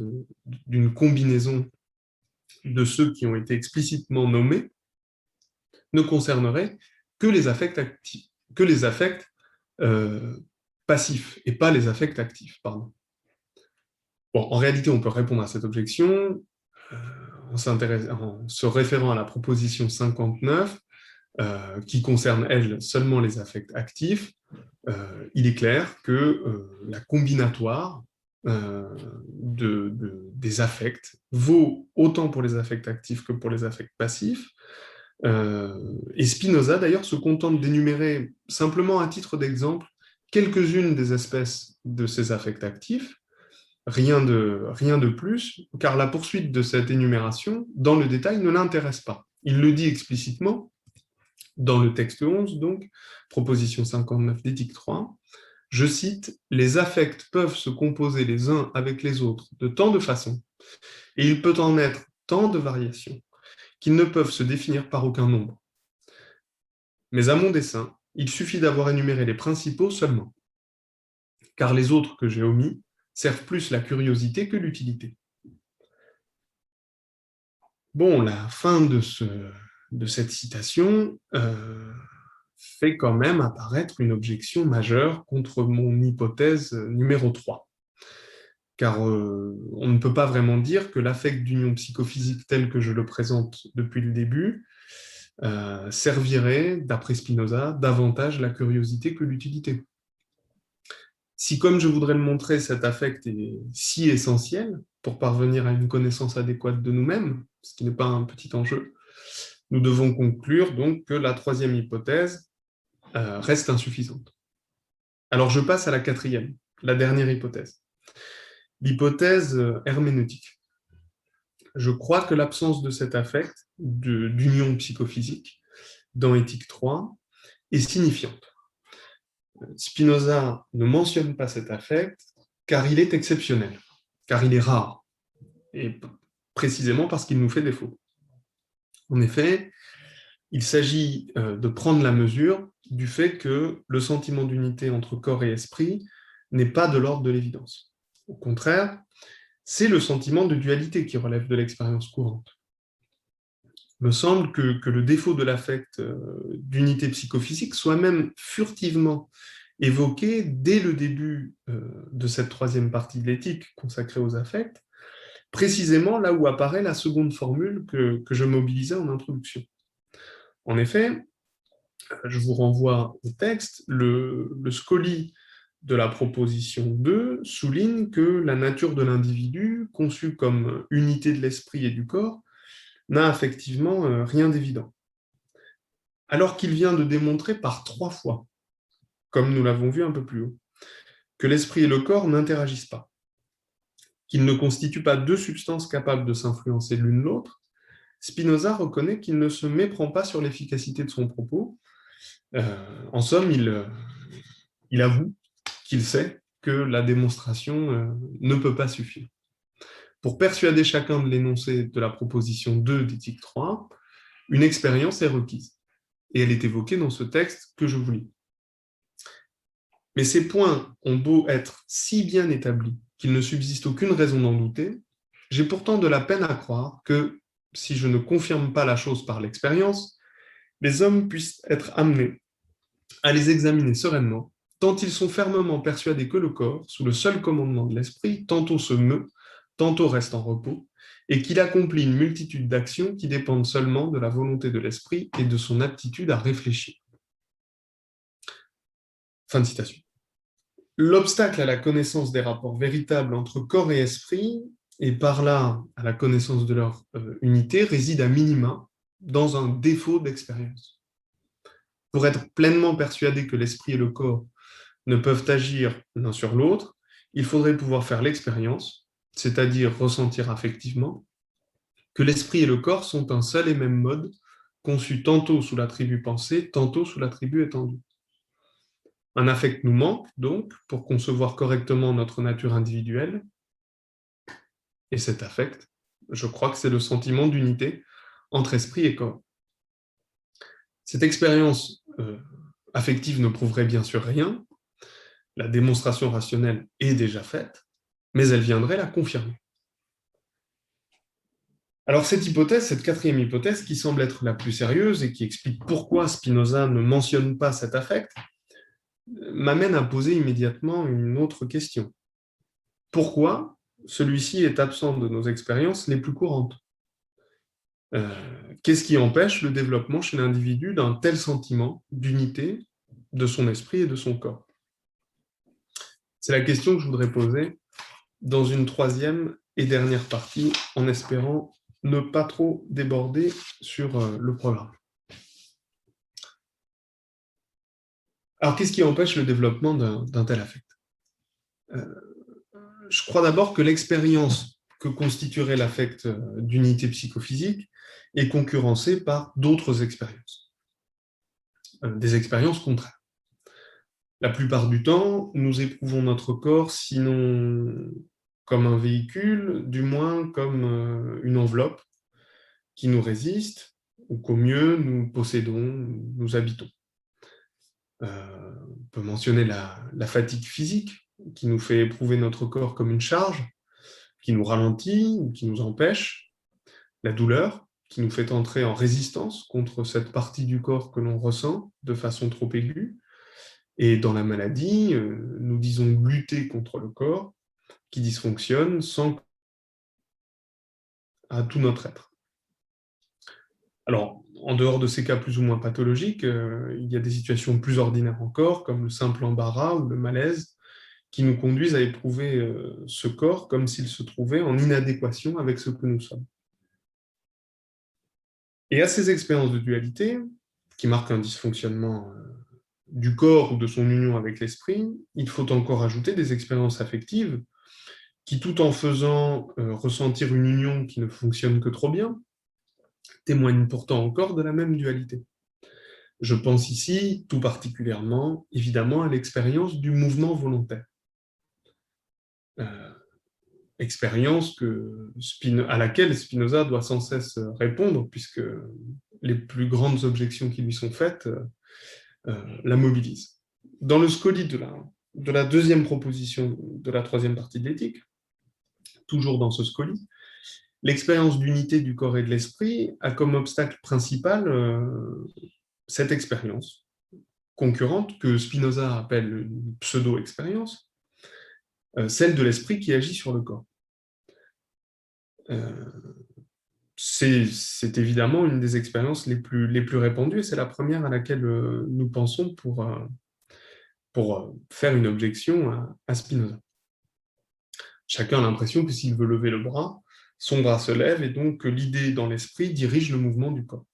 d'une combinaison de ceux qui ont été explicitement nommés ne concernerait que les affects actifs, que les affects passifs, et pas les affects actifs, pardon. Bon, en réalité, on peut répondre à cette objection en se référant à la proposition 59, qui concerne, elle, seulement les affects actifs. Il est clair que la combinatoire des affects vaut autant pour les affects actifs que pour les affects passifs. Et Spinoza, d'ailleurs, se contente d'énumérer, simplement à titre d'exemple, quelques-unes des espèces de ces affects actifs, rien de plus, car la poursuite de cette énumération, dans le détail, ne l'intéresse pas. Il le dit explicitement, dans le texte 11, donc, proposition 59 d'éthique 3, je cite, « Les affects peuvent se composer les uns avec les autres de tant de façons, et il peut en être tant de variations, qu'ils ne peuvent se définir par aucun nombre. Mais à mon dessein, il suffit d'avoir énuméré les principaux seulement, car les autres que j'ai omis servent plus la curiosité que l'utilité. » Bon, la fin de cette citation fait quand même apparaître une objection majeure contre mon hypothèse numéro 3. Car on ne peut pas vraiment dire que l'affect d'union psychophysique tel que je le présente depuis le début servirait, d'après Spinoza, davantage la curiosité que l'utilité. Si, comme je voudrais le montrer, cet affect est si essentiel pour parvenir à une connaissance adéquate de nous-mêmes, ce qui n'est pas un petit enjeu, nous devons conclure donc que la troisième hypothèse reste insuffisante. Alors je passe à la quatrième, la dernière hypothèse. L'hypothèse herméneutique. Je crois que l'absence de cet affect, d'union psychophysique, dans Éthique 3, est signifiante. Spinoza ne mentionne pas cet affect car il est exceptionnel, car il est rare, et précisément parce qu'il nous fait défaut. En effet, il s'agit de prendre la mesure du fait que le sentiment d'unité entre corps et esprit n'est pas de l'ordre de l'évidence. Au contraire, c'est le sentiment de dualité qui relève de l'expérience courante. Il me semble que le défaut de l'affect d'unité psychophysique soit même furtivement évoqué dès le début de cette troisième partie de l'éthique consacrée aux affects, précisément là où apparaît la seconde formule que je mobilisais en introduction. En effet, je vous renvoie au texte, le Scoli de la proposition 2 souligne que la nature de l'individu, conçue comme unité de l'esprit et du corps, n'a effectivement rien d'évident. Alors qu'il vient de démontrer par 3 fois, comme nous l'avons vu un peu plus haut, que l'esprit et le corps n'interagissent pas, qu'ils ne constituent pas deux substances capables de s'influencer l'une l'autre, Spinoza reconnaît qu'il ne se méprend pas sur l'efficacité de son propos. En somme, il avoue qu'il sait que la démonstration ne peut pas suffire. Pour persuader chacun de l'énoncé de la proposition 2 d'éthique 3, une expérience est requise. Et elle est évoquée dans ce texte que je vous lis. Mais ces points ont beau être si bien établis qu'il ne subsiste aucune raison d'en douter, j'ai pourtant de la peine à croire que, si je ne confirme pas la chose par l'expérience, les hommes puissent être amenés à les examiner sereinement, tant ils sont fermement persuadés que le corps, sous le seul commandement de l'esprit, tantôt se meut, tantôt reste en repos, et qu'il accomplit une multitude d'actions qui dépendent seulement de la volonté de l'esprit et de son aptitude à réfléchir. Fin de citation. L'obstacle à la connaissance des rapports véritables entre corps et esprit, et par là à la connaissance de leur unité, réside à minima dans un défaut d'expérience. Pour être pleinement persuadé que l'esprit et le corps ne peuvent agir l'un sur l'autre, il faudrait pouvoir faire l'expérience, c'est-à-dire ressentir affectivement, que l'esprit et le corps sont un seul et même mode, conçu tantôt sous l'attribut pensée, tantôt sous l'attribut étendu. Un affect nous manque, donc, pour concevoir correctement notre nature individuelle, et cet affect, je crois que c'est le sentiment d'unité entre esprit et corps. Cette expérience affective ne prouverait bien sûr rien, la démonstration rationnelle est déjà faite, mais elle viendrait la confirmer. Alors cette hypothèse, cette quatrième hypothèse, qui semble être la plus sérieuse et qui explique pourquoi Spinoza ne mentionne pas cet affect, m'amène à poser immédiatement une autre question. Pourquoi celui-ci est absent de nos expériences les plus courantes? Qu'est-ce qui empêche le développement chez l'individu d'un tel sentiment d'unité de son esprit et de son corps? C'est la question que je voudrais poser dans une troisième et dernière partie, en espérant ne pas trop déborder sur le programme. Alors, qu'est-ce qui empêche le développement d'un tel affect? Je crois d'abord que l'expérience que constituerait l'affect d'unité psychophysique est concurrencée par d'autres expériences, des expériences contraires. La plupart du temps, nous éprouvons notre corps, sinon comme un véhicule, du moins comme une enveloppe qui nous résiste, ou qu'au mieux nous possédons, nous habitons. On peut mentionner la fatigue physique, qui nous fait éprouver notre corps comme une charge, qui nous ralentit ou qui nous empêche, la douleur, qui nous fait entrer en résistance contre cette partie du corps que l'on ressent de façon trop aiguë, et dans la maladie, nous disons lutter contre le corps qui dysfonctionne sans à tout notre être. Alors, en dehors de ces cas plus ou moins pathologiques, il y a des situations plus ordinaires encore, comme le simple embarras ou le malaise, qui nous conduisent à éprouver ce corps comme s'il se trouvait en inadéquation avec ce que nous sommes. Et à ces expériences de dualité, qui marquent un dysfonctionnement du corps ou de son union avec l'esprit, il faut encore ajouter des expériences affectives qui, tout en faisant ressentir une union qui ne fonctionne que trop bien, témoignent pourtant encore de la même dualité. Je pense ici tout particulièrement, évidemment, à l'expérience du mouvement volontaire. Expérience à laquelle Spinoza doit sans cesse répondre, puisque les plus grandes objections qui lui sont faites la mobilisent. Dans le scoli de la deuxième proposition de la troisième partie de l'éthique, toujours dans ce scoli, l'expérience d'unité du corps et de l'esprit a comme obstacle principal cette expérience concurrente que Spinoza appelle une pseudo-expérience, celle de l'esprit qui agit sur le corps. C'est évidemment une des expériences les plus répandues et c'est la première à laquelle nous pensons pour faire une objection à Spinoza. Chacun a l'impression que s'il veut lever le bras, son bras se lève et donc que l'idée dans l'esprit dirige le mouvement du corps.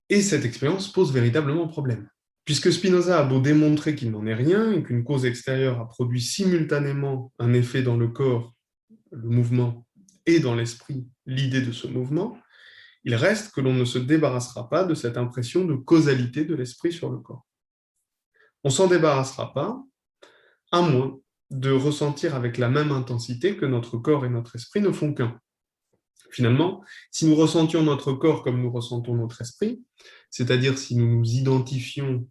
Et cette expérience pose véritablement problème, puisque Spinoza a beau démontrer qu'il n'en est rien et qu'une cause extérieure a produit simultanément un effet dans le corps, le mouvement, et dans l'esprit, l'idée de ce mouvement, il reste que l'on ne se débarrassera pas de cette impression de causalité de l'esprit sur le corps. On ne s'en débarrassera pas, à moins de ressentir avec la même intensité que notre corps et notre esprit ne font qu'un. Finalement, si nous ressentions notre corps comme nous ressentons notre esprit, c'est-à-dire si nous nous identifions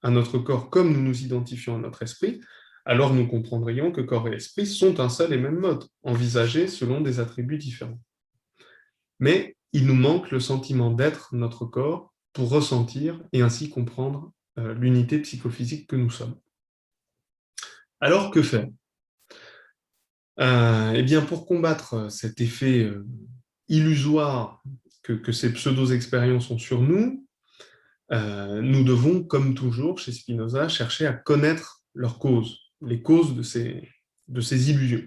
à notre corps comme nous nous identifions à notre esprit, alors nous comprendrions que corps et esprit sont un seul et même mode, envisagés selon des attributs différents. Mais il nous manque le sentiment d'être notre corps pour ressentir et ainsi comprendre l'unité psychophysique que nous sommes. Alors, que faire ? Eh bien, pour combattre cet effet illusoire que ces pseudo-expériences ont sur nous, nous devons, comme toujours chez Spinoza, chercher à connaître leurs causes, les causes de ces illusions.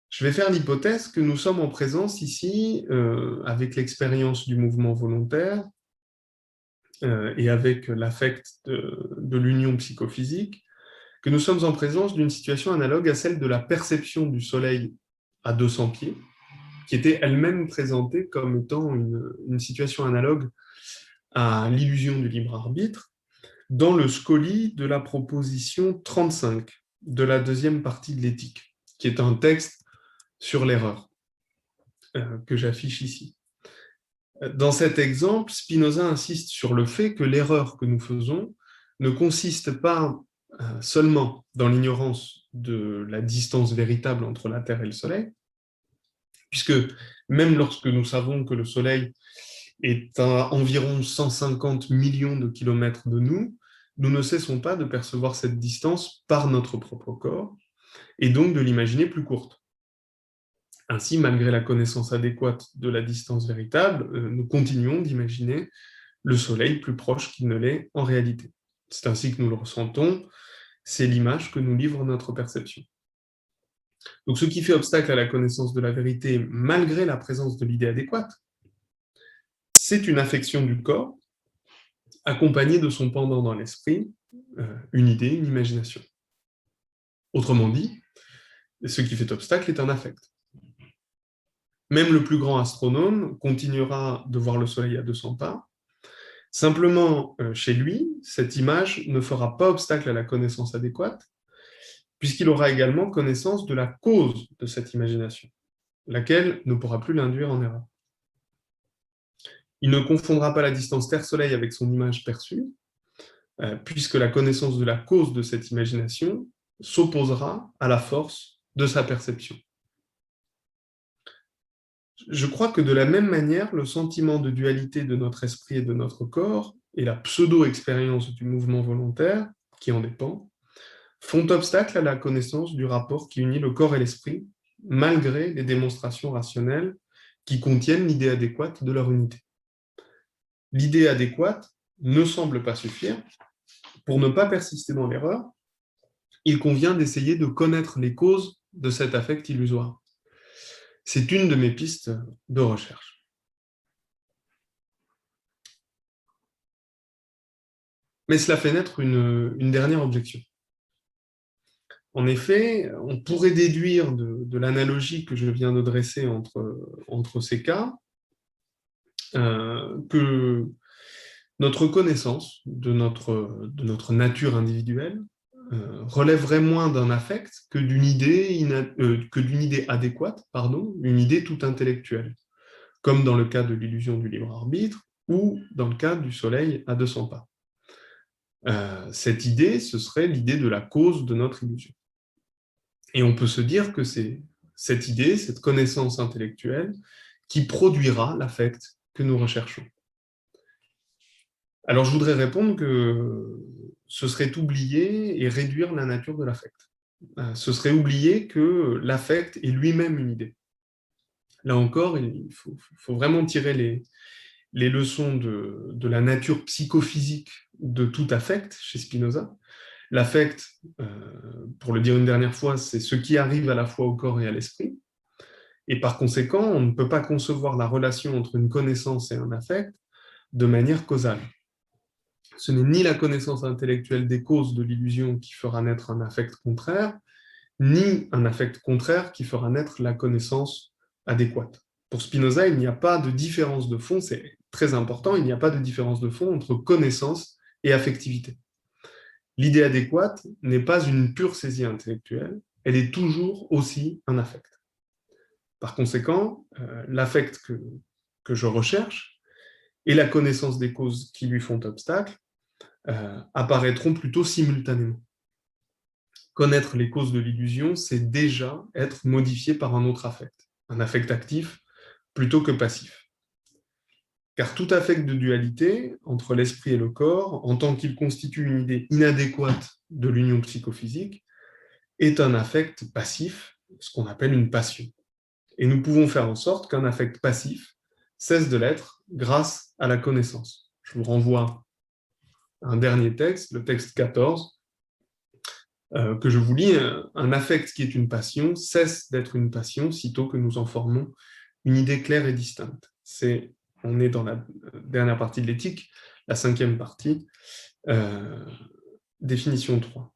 Je vais faire l'hypothèse que nous sommes en présence ici, avec l'expérience du mouvement volontaire et avec l'affect de l'union psychophysique, que nous sommes en présence d'une situation analogue à celle de la perception du soleil à 200 pieds, qui était elle-même présentée comme étant une situation analogue à l'illusion du libre arbitre, dans le Scoli de la proposition 35 de la deuxième partie de l'éthique, qui est un texte sur l'erreur, que j'affiche ici. Dans cet exemple, Spinoza insiste sur le fait que l'erreur que nous faisons ne consiste pas seulement dans l'ignorance de la distance véritable entre la Terre et le Soleil, puisque même lorsque nous savons que le Soleil est à environ 150 millions de kilomètres de nous, nous ne cessons pas de percevoir cette distance par notre propre corps, et donc de l'imaginer plus courte. Ainsi, malgré la connaissance adéquate de la distance véritable, nous continuons d'imaginer le Soleil plus proche qu'il ne l'est en réalité. C'est ainsi que nous le ressentons, c'est l'image que nous livre notre perception. Donc, ce qui fait obstacle à la connaissance de la vérité, malgré la présence de l'idée adéquate, c'est une affection du corps, accompagnée de son pendant dans l'esprit, une idée, une imagination. Autrement dit, ce qui fait obstacle est un affect. Même le plus grand astronome continuera de voir le Soleil à 200 pas. Simplement, chez lui, cette image ne fera pas obstacle à la connaissance adéquate, puisqu'il aura également connaissance de la cause de cette imagination, laquelle ne pourra plus l'induire en erreur. Il ne confondra pas la distance Terre-Soleil avec son image perçue, puisque la connaissance de la cause de cette imagination s'opposera à la force de sa perception. Je crois que de la même manière, le sentiment de dualité de notre esprit et de notre corps, et la pseudo-expérience du mouvement volontaire, qui en dépend, font obstacle à la connaissance du rapport qui unit le corps et l'esprit, malgré les démonstrations rationnelles qui contiennent l'idée adéquate de leur unité. L'idée adéquate ne semble pas suffire. Pour ne pas persister dans l'erreur, il convient d'essayer de connaître les causes de cet affect illusoire. C'est une de mes pistes de recherche. Mais cela fait naître une dernière objection. En effet, on pourrait déduire de l'analogie que je viens de dresser entre ces cas que notre connaissance de notre nature individuelle relèverait moins d'un affect que d'une idée adéquate, une idée toute intellectuelle, comme dans le cas de l'illusion du libre arbitre ou dans le cas du soleil à 200 pas. Cette idée, ce serait l'idée de la cause de notre illusion. Et on peut se dire que c'est cette idée, cette connaissance intellectuelle, qui produira l'affect que nous recherchons. Alors je voudrais répondre que ce serait oublier et réduire la nature de l'affect. Ce serait oublier que l'affect est lui-même une idée. Là encore, il faut vraiment tirer les leçons de la nature psychophysique de tout affect chez Spinoza. L'affect, pour le dire une dernière fois, c'est ce qui arrive à la fois au corps et à l'esprit. Et par conséquent, on ne peut pas concevoir la relation entre une connaissance et un affect de manière causale. Ce n'est ni la connaissance intellectuelle des causes de l'illusion qui fera naître un affect contraire, ni un affect contraire qui fera naître la connaissance adéquate. Pour Spinoza, il n'y a pas de différence de fond, c'est très important, il n'y a pas de différence de fond entre connaissance et affectivité. L'idée adéquate n'est pas une pure saisie intellectuelle, elle est toujours aussi un affect. Par conséquent, l'affect que je recherche et la connaissance des causes qui lui font obstacle apparaîtront plutôt simultanément. Connaître les causes de l'illusion, c'est déjà être modifié par un autre affect, un affect actif plutôt que passif. Car tout affect de dualité entre l'esprit et le corps, en tant qu'il constitue une idée inadéquate de l'union psychophysique, est un affect passif, ce qu'on appelle une passion. Et nous pouvons faire en sorte qu'un affect passif cesse de l'être grâce à la connaissance. Je vous renvoie à un dernier texte, le texte 14, que je vous lis. Un affect qui est une passion cesse d'être une passion sitôt que nous en formons une idée claire et distincte. On est dans la dernière partie de l'éthique, la 5e partie, définition 3.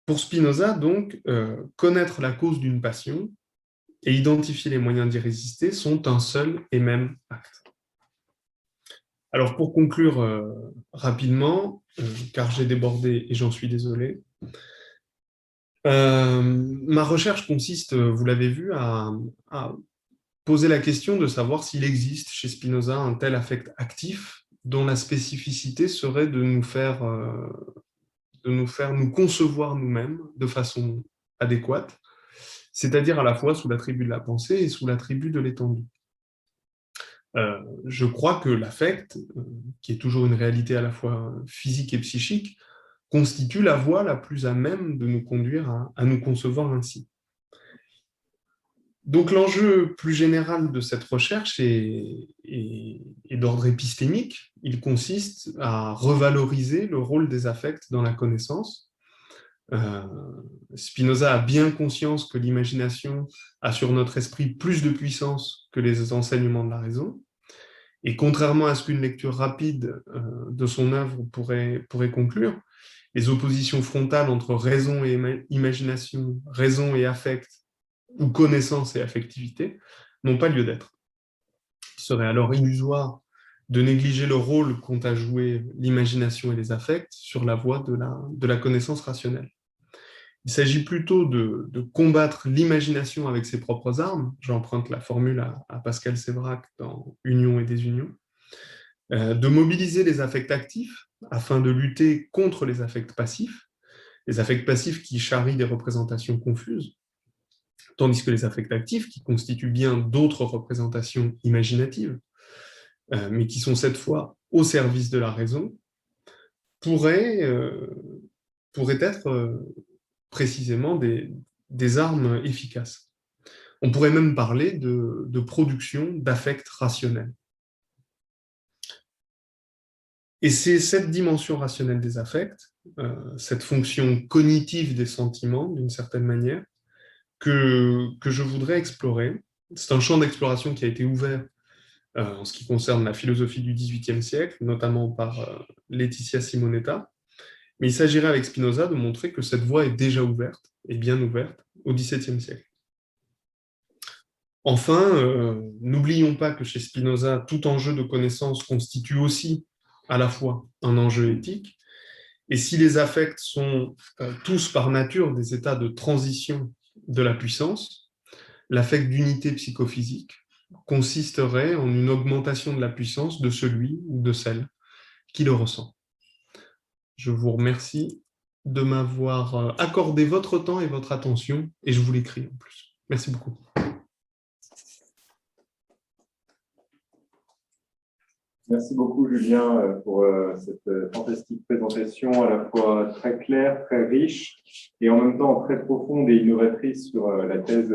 Pour Spinoza, donc, connaître la cause d'une passion et identifier les moyens d'y résister sont un seul et même acte. Alors, pour conclure rapidement, car j'ai débordé et j'en suis désolé, ma recherche consiste, vous l'avez vu, à poser la question de savoir s'il existe chez Spinoza un tel affect actif dont la spécificité serait de nous faire nous concevoir nous-mêmes de façon adéquate, c'est-à-dire à la fois sous l'attribut de la pensée et sous l'attribut de l'étendue. Je crois que l'affect, qui est toujours une réalité à la fois physique et psychique, constitue la voie la plus à même de nous conduire à nous concevoir ainsi. Donc l'enjeu plus général de cette recherche est d'ordre épistémique. Il consiste à revaloriser le rôle des affects dans la connaissance. Spinoza a bien conscience que l'imagination a sur notre esprit plus de puissance que les enseignements de la raison. Et contrairement à ce qu'une lecture rapide de son œuvre pourrait conclure, les oppositions frontales entre raison et imagination, raison et affect, ou connaissance et affectivité, n'ont pas lieu d'être. Il serait alors illusoire de négliger le rôle qu'ont à jouer l'imagination et les affects sur la voie de la connaissance rationnelle. Il s'agit plutôt de combattre l'imagination avec ses propres armes, j'emprunte la formule à Pascal Séverac dans Union et désunion, de mobiliser les affects actifs afin de lutter contre les affects passifs qui charrient des représentations confuses, tandis que les affects actifs, qui constituent bien d'autres représentations imaginatives, mais qui sont cette fois au service de la raison, pourraient être précisément des armes efficaces. On pourrait même parler de production d'affects rationnels. Et c'est cette dimension rationnelle des affects, cette fonction cognitive des sentiments, d'une certaine manière, que je voudrais explorer. C'est un champ d'exploration qui a été ouvert en ce qui concerne la philosophie du XVIIIe siècle, notamment par Laetitia Simonetta. Mais il s'agirait avec Spinoza de montrer que cette voie est déjà ouverte, et bien ouverte, au XVIIe siècle. Enfin, n'oublions pas que chez Spinoza, tout enjeu de connaissance constitue aussi à la fois un enjeu éthique, et si les affects sont tous par nature des états de transition de la puissance, l'affect d'unité psychophysique consisterait en une augmentation de la puissance de celui ou de celle qui le ressent. Je vous remercie de m'avoir accordé votre temps et votre attention, et je vous l'écris en plus. Merci beaucoup. Merci beaucoup, Julien, pour cette fantastique présentation à la fois très claire, très riche et en même temps très profonde et innovatrice sur la thèse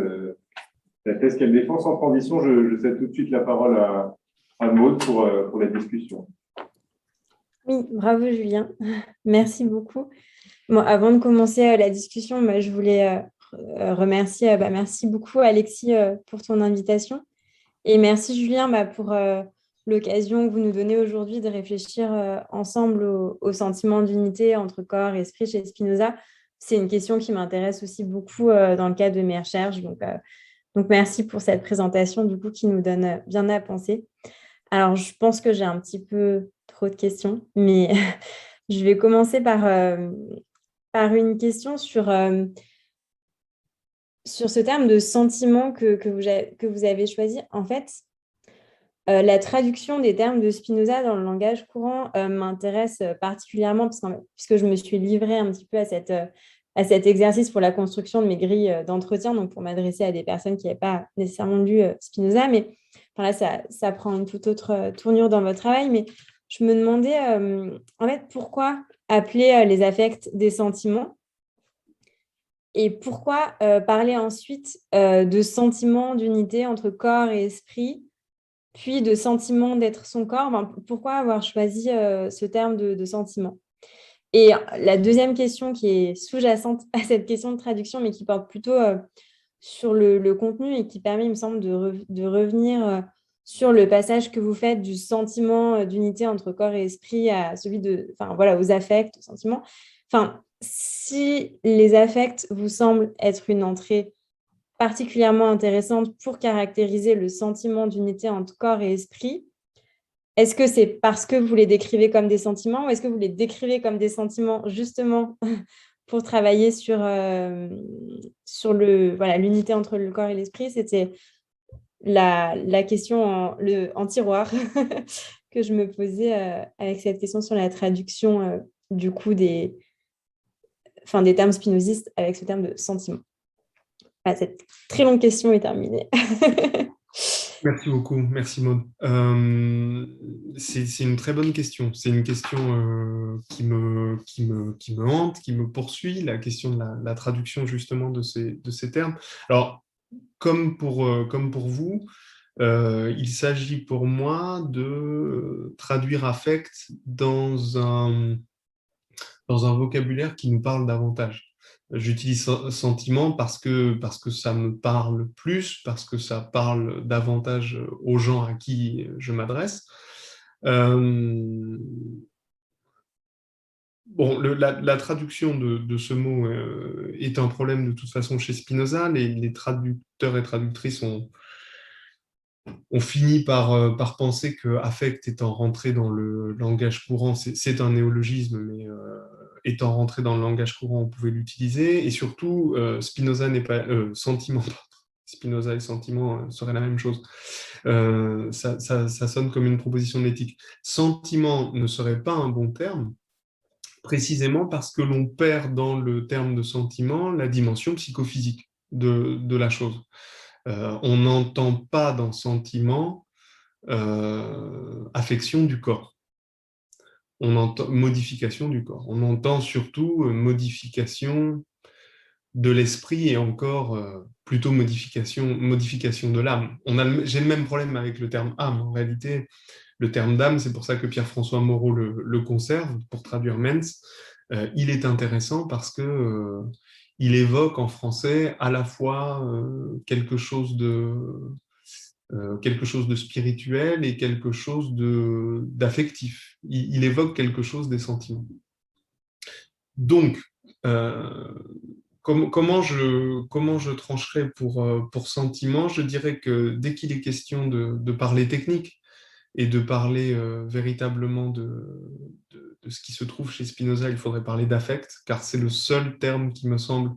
qu'elle défend. Sans transition, je cède tout de suite la parole à à Maud pour la discussion. Oui, bravo Julien. Merci beaucoup. Bon, avant de commencer la discussion, je voulais remercier, merci beaucoup Alexis pour ton invitation. Et merci Julien pour l'occasion que vous nous donnez aujourd'hui de réfléchir ensemble au sentiment d'unité entre corps et esprit chez Spinoza. C'est une question qui m'intéresse aussi beaucoup dans le cadre de mes recherches. Donc merci pour cette présentation du coup qui nous donne bien à penser. Alors, je pense que j'ai un petit peu trop de questions, mais je vais commencer par une question sur ce terme de sentiment que vous avez choisi. En fait, la traduction des termes de Spinoza dans le langage courant m'intéresse particulièrement puisque je me suis livrée un petit peu à cet exercice pour la construction de mes grilles d'entretien, donc pour m'adresser à des personnes qui n'avaient pas nécessairement lu Spinoza. Mais enfin, là, ça prend une toute autre tournure dans votre travail. Mais je me demandais, en fait, pourquoi appeler les affects des sentiments et pourquoi parler ensuite de sentiments d'unité entre corps et esprit, puis de sentiment d'être son corps. Enfin, pourquoi avoir choisi ce terme de sentiment? Et la deuxième question qui est sous-jacente à cette question de traduction, mais qui porte plutôt sur le contenu et qui permet, il me semble, de revenir sur le passage que vous faites du sentiment d'unité entre corps et esprit à celui aux affects, aux sentiments. Enfin, si les affects vous semblent être une entrée particulièrement intéressante pour caractériser le sentiment d'unité entre corps et esprit, est-ce que c'est parce que vous les décrivez comme des sentiments ou est-ce que vous les décrivez comme des sentiments justement pour travailler sur l'unité entre le corps et l'esprit? C'était la question en tiroir que je me posais avec cette question sur la traduction du coup des termes spinozistes avec ce terme de sentiment. Voilà, cette très longue question est terminée. Merci beaucoup, merci Maud. C'est une très bonne question. C'est une question qui me hante, qui me poursuit, la question de la traduction justement de ces termes. Alors, comme pour vous, il s'agit pour moi de traduire affect dans un vocabulaire qui nous parle davantage. J'utilise sentiment parce que ça me parle plus, parce que ça parle davantage aux gens à qui je m'adresse. La traduction de ce mot est un problème de toute façon chez Spinoza. Les traducteurs et traductrices ont fini par penser que affect étant rentré dans le langage courant, c'est un néologisme, mais étant rentré dans le langage courant, on pouvait l'utiliser. Et surtout, Spinoza n'est pas sentiment. Spinoza et sentiment seraient la même chose. Ça sonne comme une proposition de l'éthique. Sentiment ne serait pas un bon terme, précisément parce que l'on perd dans le terme de sentiment la dimension psychophysique de la chose. On n'entend pas dans sentiment affection du corps. On entend modification du corps. On entend surtout modification de l'esprit et encore plutôt modification de l'âme. J'ai le même problème avec le terme âme. En réalité, le terme d'âme, c'est pour ça que Pierre-François Moreau le conserve pour traduire mens. Il est intéressant parce que il évoque en français à la fois quelque chose de spirituel et quelque chose d'affectif. Il évoque quelque chose des sentiments. Donc, comment je trancherais pour sentiment? Je dirais que dès qu'il est question de parler technique et de parler véritablement de ce qui se trouve chez Spinoza, il faudrait parler d'affect, car c'est le seul terme qui me semble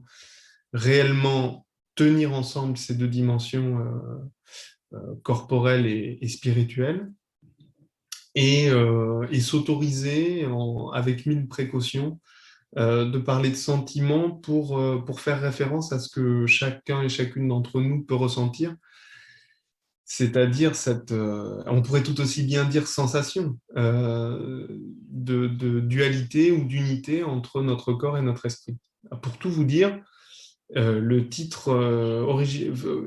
réellement tenir ensemble ces deux dimensions corporelle et spirituelle, et s'autoriser, avec 1000 précautions, de parler de sentiments pour faire référence à ce que chacun et chacune d'entre nous peut ressentir, c'est-à-dire on pourrait tout aussi bien dire sensation de dualité ou d'unité entre notre corps et notre esprit. Pour tout vous dire, Le titre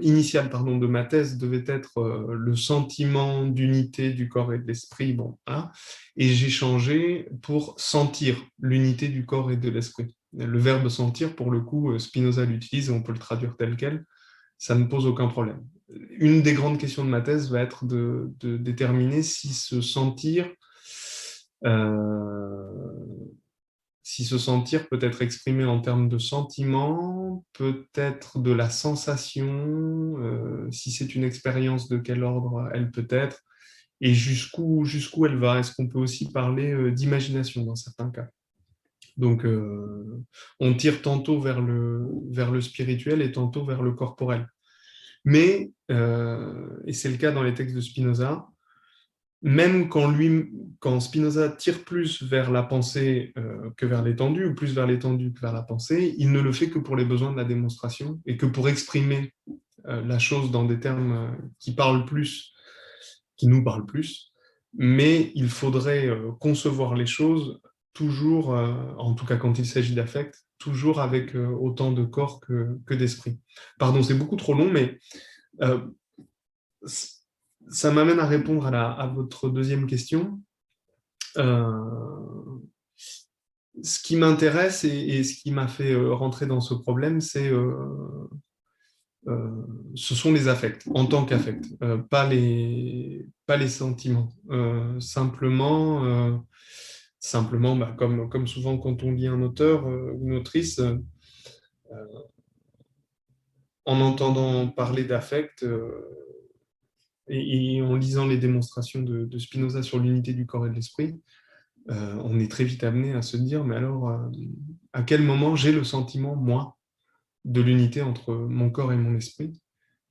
initial de ma thèse devait être le sentiment d'unité du corps et de l'esprit. Bon, hein, et j'ai changé pour sentir l'unité du corps et de l'esprit. Le verbe sentir, pour le coup, Spinoza l'utilise et on peut le traduire tel quel. Ça ne pose aucun problème. Une des grandes questions de ma thèse va être de déterminer si ce sentir peut être exprimé en termes de sentiment, peut-être de la sensation, si c'est une expérience, de quel ordre elle peut être, et jusqu'où elle va. Est-ce qu'on peut aussi parler d'imagination dans certains cas? Donc, on tire tantôt vers le spirituel et tantôt vers le corporel. Mais, et c'est le cas dans les textes de Spinoza, même quand Spinoza tire plus vers la pensée que vers l'étendue, ou plus vers l'étendue que vers la pensée, il ne le fait que pour les besoins de la démonstration et que pour exprimer la chose dans des termes qui nous parlent plus. Mais il faudrait concevoir les choses toujours, en tout cas quand il s'agit d'affect, toujours avec autant de corps que d'esprit. Pardon, c'est beaucoup trop long, mais ça m'amène à répondre à votre deuxième question. Ce qui m'intéresse et ce qui m'a fait rentrer dans ce problème, ce sont les affects, en tant qu'affects, pas les sentiments. Simplement comme souvent quand on lit un auteur ou une autrice, en entendant parler d'affects, et en lisant les démonstrations de Spinoza sur l'unité du corps et de l'esprit, on est très vite amené à se dire, mais alors, à quel moment j'ai le sentiment, moi, de l'unité entre mon corps et mon esprit?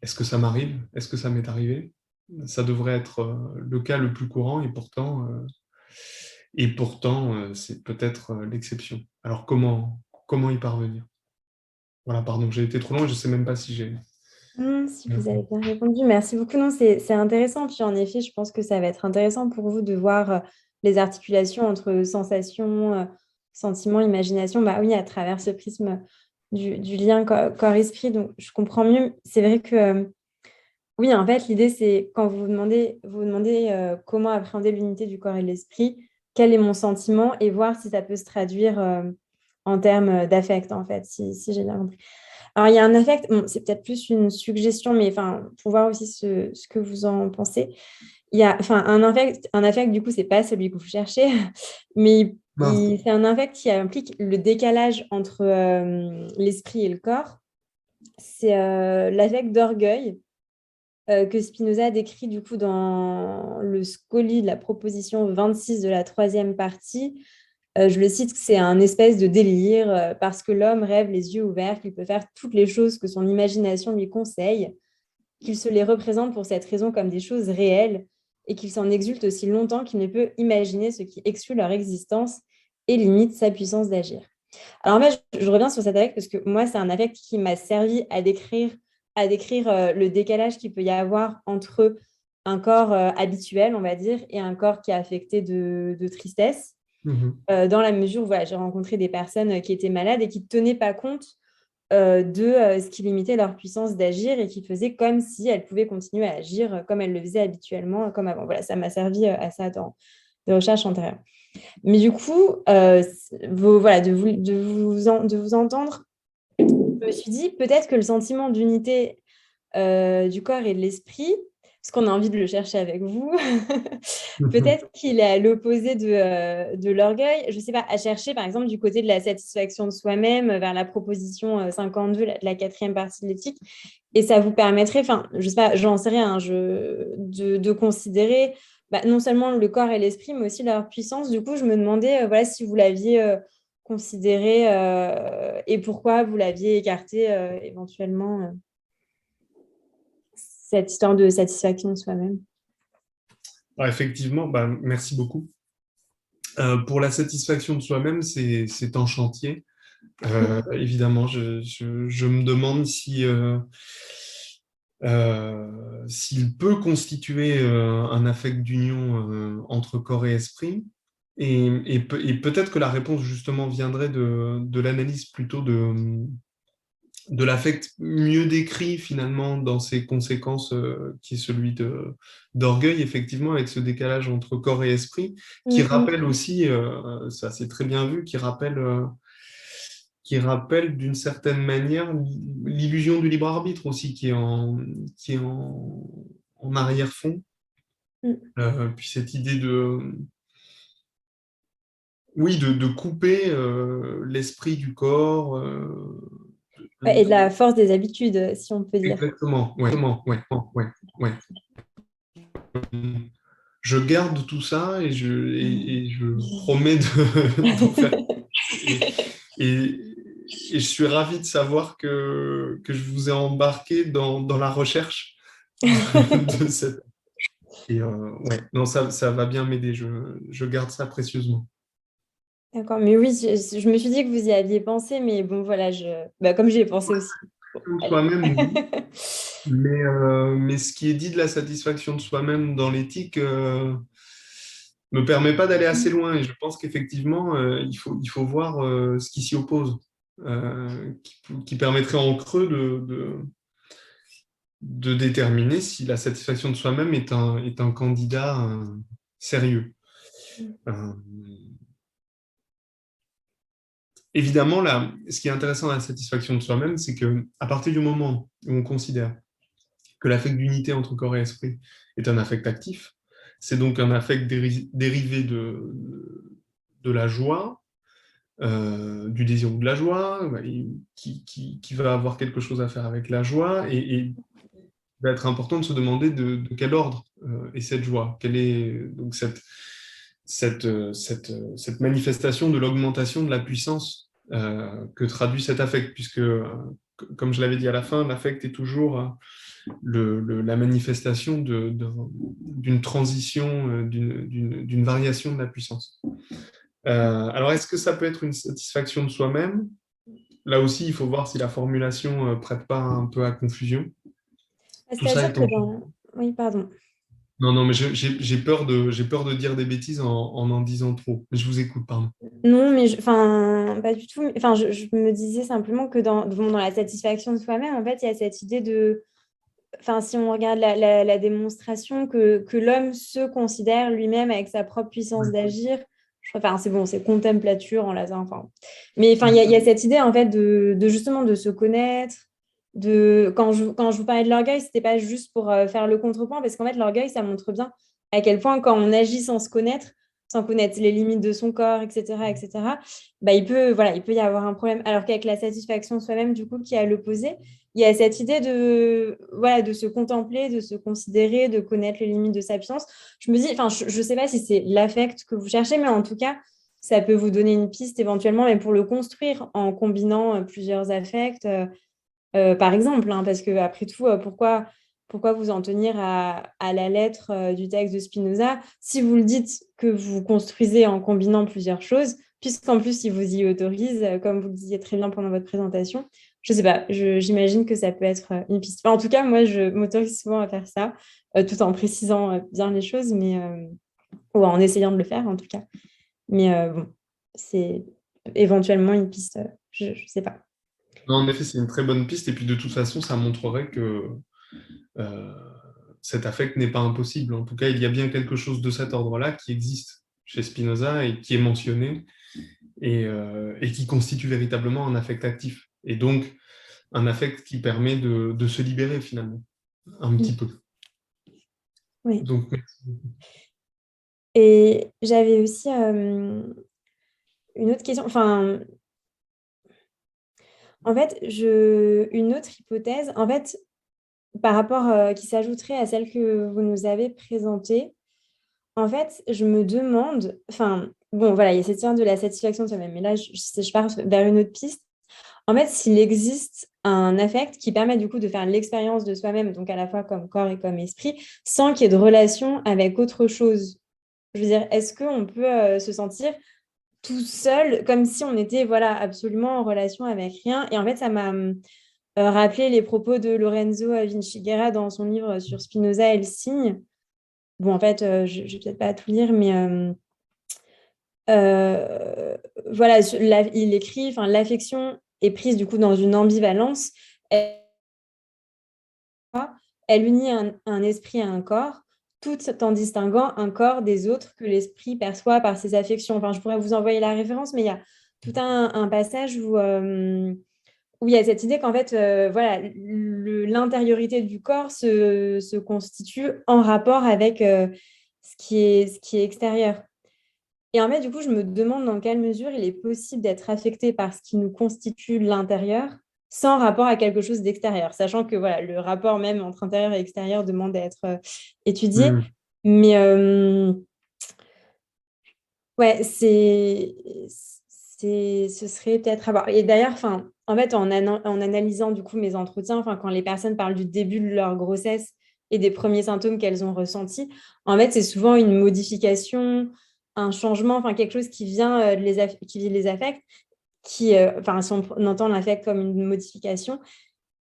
Est-ce que ça m'arrive? Est-ce que ça m'est arrivé? Ça devrait être le cas le plus courant, et pourtant c'est peut-être l'exception. Alors, comment y parvenir? Voilà, pardon, j'ai été trop long et je ne sais même pas si j'ai... Si vous avez bien répondu, merci beaucoup. Non, c'est intéressant. Puis en effet, je pense que ça va être intéressant pour vous de voir les articulations entre sensation, sentiment, imagination. Bah oui, à travers ce prisme du lien corps-esprit. Donc, je comprends mieux. C'est vrai que oui, en fait, l'idée, c'est quand vous vous demandez comment appréhender l'unité du corps et de l'esprit, quel est mon sentiment et voir si ça peut se traduire en termes d'affect, en fait, si j'ai bien compris. Alors, il y a un affect, bon, c'est peut-être plus une suggestion, mais enfin, pour voir aussi ce que vous en pensez. Il y a, enfin, un affect, du coup, c'est pas celui que vous cherchez, mais c'est un affect qui implique le décalage entre l'esprit et le corps. C'est l'affect d'orgueil que Spinoza décrit du coup dans le Scoli de la proposition 26 de la troisième partie. Je le cite, c'est un espèce de délire parce que l'homme rêve les yeux ouverts, qu'il peut faire toutes les choses que son imagination lui conseille, qu'il se les représente pour cette raison comme des choses réelles et qu'il s'en exulte aussi longtemps qu'il ne peut imaginer ce qui exclut leur existence et limite sa puissance d'agir. Alors en fait, je reviens sur cet affect parce que moi, c'est un affect qui m'a servi à décrire le décalage qu'il peut y avoir entre un corps habituel, on va dire, et un corps qui est affecté de tristesse. Dans la mesure où voilà, j'ai rencontré des personnes qui étaient malades et qui ne tenaient pas compte de ce qui limitait leur puissance d'agir et qui faisaient comme si elles pouvaient continuer à agir comme elles le faisaient habituellement, comme avant. Voilà, ça m'a servi à ça dans des recherches antérieures. Mais du coup, voilà, de vous entendre, je me suis dit peut-être que le sentiment d'unité du corps et de l'esprit, parce qu'on a envie de le chercher avec vous, peut-être qu'il est à l'opposé de l'orgueil. Je ne sais pas, à chercher par exemple du côté de la satisfaction de soi-même vers la proposition 52, la quatrième partie de l'éthique. Et ça vous permettrait, enfin, je ne sais pas, j'en sais rien, de considérer non seulement le corps et l'esprit, mais aussi leur puissance. Du coup, je me demandais voilà, si vous l'aviez considéré et pourquoi vous l'aviez écarté éventuellement, cette histoire de satisfaction de soi-même. Alors, effectivement, merci beaucoup. Pour la satisfaction de soi-même, c'est un chantier. Évidemment, je me demande s'il peut constituer un affect d'union entre corps et esprit. Et peut-être que la réponse, justement, viendrait de l'analyse plutôt de l'affect mieux décrit finalement dans ses conséquences, qui est celui d'orgueil, effectivement, avec ce décalage entre corps et esprit, qui rappelle aussi, ça c'est très bien vu, qui rappelle d'une certaine manière l'illusion du libre arbitre aussi, qui est en arrière-fond. Puis cette idée de couper l'esprit du corps. Et de la force des habitudes, si on peut dire. Exactement, ouais. Je garde tout ça et je promets d'en faire. Et je suis ravi de savoir que je vous ai embarqué dans la recherche de cette. Et ouais, non, ça va bien m'aider. Je garde ça précieusement. D'accord, mais oui, je me suis dit que vous y aviez pensé, mais bon, voilà, comme j'y ai pensé aussi. Bon, Soi-même, oui. Mais ce qui est dit de la satisfaction de soi-même dans l'éthique me permet pas d'aller assez loin. Et je pense qu'effectivement, il faut voir ce qui s'y oppose, qui permettrait en creux de déterminer si la satisfaction de soi-même est un candidat sérieux. Évidemment, là, ce qui est intéressant dans la satisfaction de soi-même, c'est qu'à partir du moment où on considère que l'affect d'unité entre corps et esprit est un affect actif, c'est donc un affect dérivé de la joie, du désir ou de la joie, qui va avoir quelque chose à faire avec la joie, et il va être important de se demander de quel ordre est cette joie, quelle est donc cette manifestation de l'augmentation de la puissance que traduit cet affect, puisque, comme je l'avais dit à la fin, l'affect est toujours la manifestation d'une transition, d'une variation de la puissance. Alors, est-ce que ça peut être une satisfaction de soi-même? Là aussi, il faut voir si la formulation ne prête pas un peu à confusion. Tout ça C'est-à-dire que étant... Oui, pardon. Non, mais j'ai peur de dire des bêtises en disant trop. Mais je vous écoute, pardon. Non, mais pas du tout. Enfin, je me disais simplement que dans la satisfaction de soi-même, en fait, il y a cette idée de... Enfin, si on regarde la démonstration que l'homme se considère lui-même avec sa propre puissance d'agir, enfin, c'est bon, c'est contemplature en latin. Enfin, mais enfin, il y a cette idée, en fait, justement de se connaître. Quand je vous parlais de l'orgueil, c'était pas juste pour faire le contrepoint, parce qu'en fait, l'orgueil, ça montre bien à quel point, quand on agit sans connaître les limites de son corps, etc., bah, il peut y avoir un problème. Alors qu'avec la satisfaction de soi-même, du coup, qui est à l'opposé, il y a cette idée de se contempler, de se considérer, de connaître les limites de sa puissance. Je me dis, enfin, je ne sais pas si c'est l'affect que vous cherchez, mais en tout cas, ça peut vous donner une piste éventuellement, mais pour le construire en combinant plusieurs affects, par exemple, hein, parce que après tout, pourquoi vous en tenir à la lettre du texte de Spinoza si vous le dites que vous construisez en combinant plusieurs choses, puisqu'en plus, il vous y autorise, comme vous le disiez très bien pendant votre présentation. Je ne sais pas, j'imagine que ça peut être une piste. Enfin, en tout cas, moi, je m'autorise souvent à faire ça, tout en précisant bien les choses, ou en essayant de le faire, en tout cas. Mais bon, c'est éventuellement une piste, je ne sais pas. Non, en effet, c'est une très bonne piste. Et puis, de toute façon, ça montrerait que cet affect n'est pas impossible. En tout cas, il y a bien quelque chose de cet ordre-là qui existe chez Spinoza et qui est mentionné et qui constitue véritablement un affect actif. Et donc, un affect qui permet de se libérer finalement, un petit peu. Oui. Donc, merci. Et j'avais aussi une autre question. Enfin, en fait, une autre hypothèse, en fait, par rapport qui s'ajouterait à celle que vous nous avez présentée, en fait, je me demande, enfin, bon, voilà, il y a cette histoire de la satisfaction de soi-même, mais là, je pars vers une autre piste. En fait, s'il existe un affect qui permet du coup de faire l'expérience de soi-même, donc à la fois comme corps et comme esprit, sans qu'il y ait de relation avec autre chose. Je veux dire, est-ce qu'on peut se sentir tout seul, comme si on était voilà, absolument en relation avec rien? Et en fait, ça m'a rappelé les propos de Lorenzo Vinciguerra dans son livre sur Spinoza et le signe. Bon, en fait, je ne vais peut-être pas tout lire, mais voilà, il écrit, l'affection est prise du coup dans une ambivalence elle unit un esprit à un corps, tout en distinguant un corps des autres que l'esprit perçoit par ses affections. Enfin, je pourrais vous envoyer la référence, mais il y a tout un passage où il y a cette idée qu'en fait, voilà, l'intériorité du corps se constitue en rapport avec ce qui est extérieur. Et en fait, du coup, je me demande dans quelle mesure il est possible d'être affecté par ce qui nous constitue l'intérieur sans rapport à quelque chose d'extérieur, sachant que voilà, le rapport même entre intérieur et extérieur demande à être étudié. Mm. Mais ouais, ce serait peut-être à voir. Et d'ailleurs, en fait, en analysant du coup mes entretiens, quand les personnes parlent du début de leur grossesse et des premiers symptômes qu'elles ont ressentis, en fait, c'est souvent une modification, un changement, quelque chose qui vient qui les affecte, si on entend l'affect comme une modification,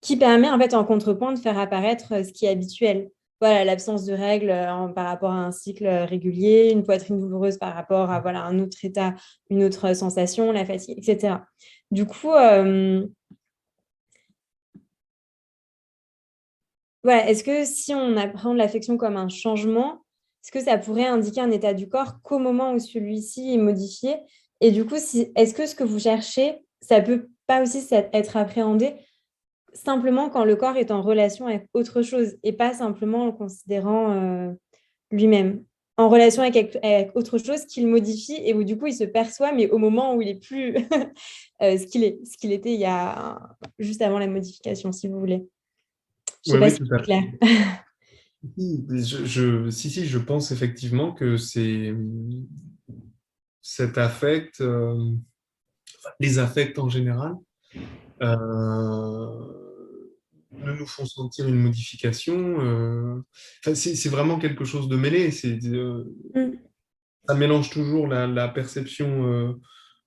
qui permet en fait en contrepoint de faire apparaître ce qui est habituel. Voilà, l'absence de règles par rapport à un cycle régulier, une poitrine douloureuse par rapport à voilà, un autre état, une autre sensation, la fatigue, etc. Du coup, voilà, est-ce que si on apprend l'affection comme un changement, est-ce que ça pourrait indiquer un état du corps qu'au moment où celui-ci est modifié? Et du coup, est-ce que ce que vous cherchez, ça peut pas aussi être appréhendé simplement quand le corps est en relation avec autre chose et pas simplement en le considérant lui-même, en relation avec autre chose qu'il modifie et où du coup il se perçoit, mais au moment où il est plus ce qu'il était juste avant la modification, si vous voulez. Je sais Oui, pas oui, si tout à c'est clair. fait. Si, je pense effectivement que c'est cet affect, les affects en général, nous font sentir une modification. C'est vraiment quelque chose de mêlé. Mm. Ça mélange toujours la perception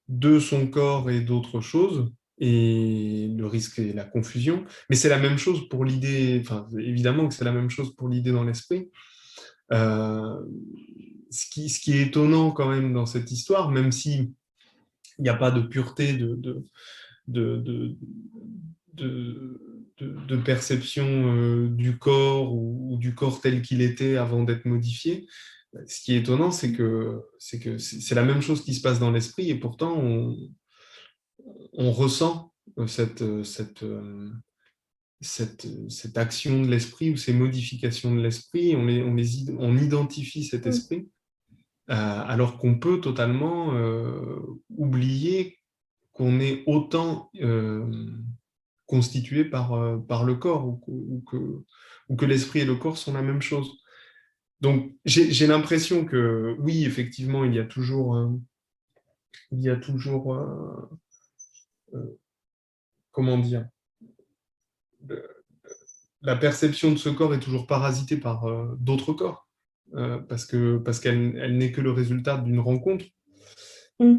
de son corps et d'autres choses, et le risque et la confusion. Mais c'est la même chose pour l'idée, enfin, évidemment que c'est la même chose pour l'idée dans l'esprit. Euh, ce qui est étonnant quand même dans cette histoire, même si il n'y a pas de pureté de, de, de perception du corps ou du corps tel qu'il était avant d'être modifié. Ce qui est étonnant, c'est la même chose qui se passe dans l'esprit et pourtant on ressent cette action de l'esprit ou ces modifications de l'esprit, on identifie cet Mm. esprit, alors qu'on peut totalement oublier qu'on est autant constitué par le corps ou que l'esprit et le corps sont la même chose. Donc, j'ai l'impression que oui, effectivement, il y a toujours comment dire, le- la perception de ce corps est toujours parasitée par d'autres corps, parce qu'elle n'est que le résultat d'une rencontre, Mm.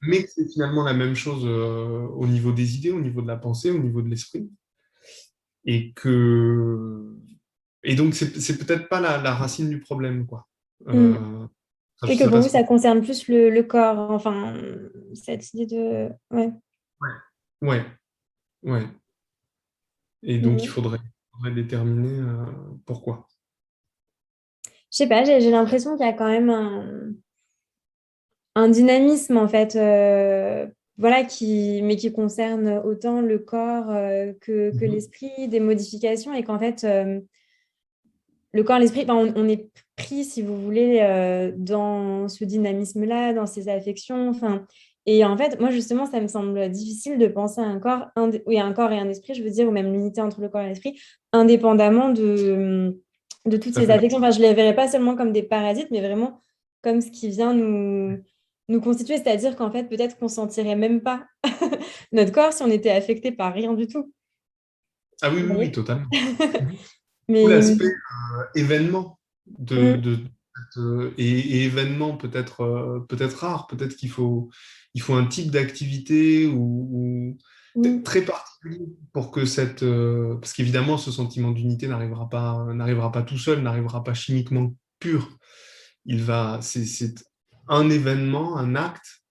mais que c'est finalement la même chose au niveau des idées, au niveau de la pensée, au niveau de l'esprit, et que et donc c'est peut-être pas la racine du problème, quoi. Mm. Je Oui, que sais pour pas vous, ce que... ça concerne plus le corps, cette idée de... Ouais. Ouais, ouais. Et donc Mm. faudrait déterminer pourquoi. Je sais pas, j'ai l'impression qu'il y a quand même un dynamisme en fait, voilà, mais qui concerne autant le corps que Mhm. l'esprit, des modifications, et qu'en fait, le corps, l'esprit, on est pris, si vous voulez, dans ce dynamisme-là, dans ces affections. Et en fait, moi, justement, ça me semble difficile de penser à un corps, oui, un corps et un esprit, je veux dire, ou même l'unité entre le corps et l'esprit, indépendamment de toutes Tout à ces fait. affections. Enfin, je ne les verrais pas seulement comme des parasites, mais vraiment comme ce qui vient nous constituer. C'est-à-dire qu'en fait, peut-être qu'on ne sentirait même pas notre corps si on était affecté par rien du tout. Ah oui, Vous oui, oui, voyez. totalement. Tout Mais... l'aspect événement Mm, et événement peut-être rare, peut-être il faut un type d'activité mm, très particulier pour que parce qu'évidemment ce sentiment d'unité n'arrivera pas tout seul, n'arrivera pas chimiquement pur. C'est un événement, un acte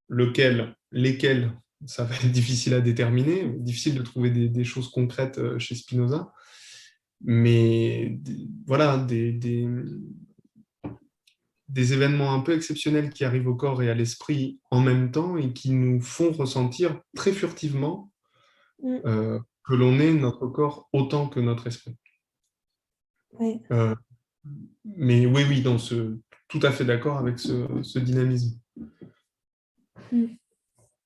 lesquels ça va être difficile à déterminer, difficile de trouver des choses concrètes chez Spinoza. Mais voilà, des événements un peu exceptionnels qui arrivent au corps et à l'esprit en même temps et qui nous font ressentir très furtivement que l'on est notre corps autant que notre esprit. Ouais. Mais oui, tout à fait d'accord avec ce dynamisme.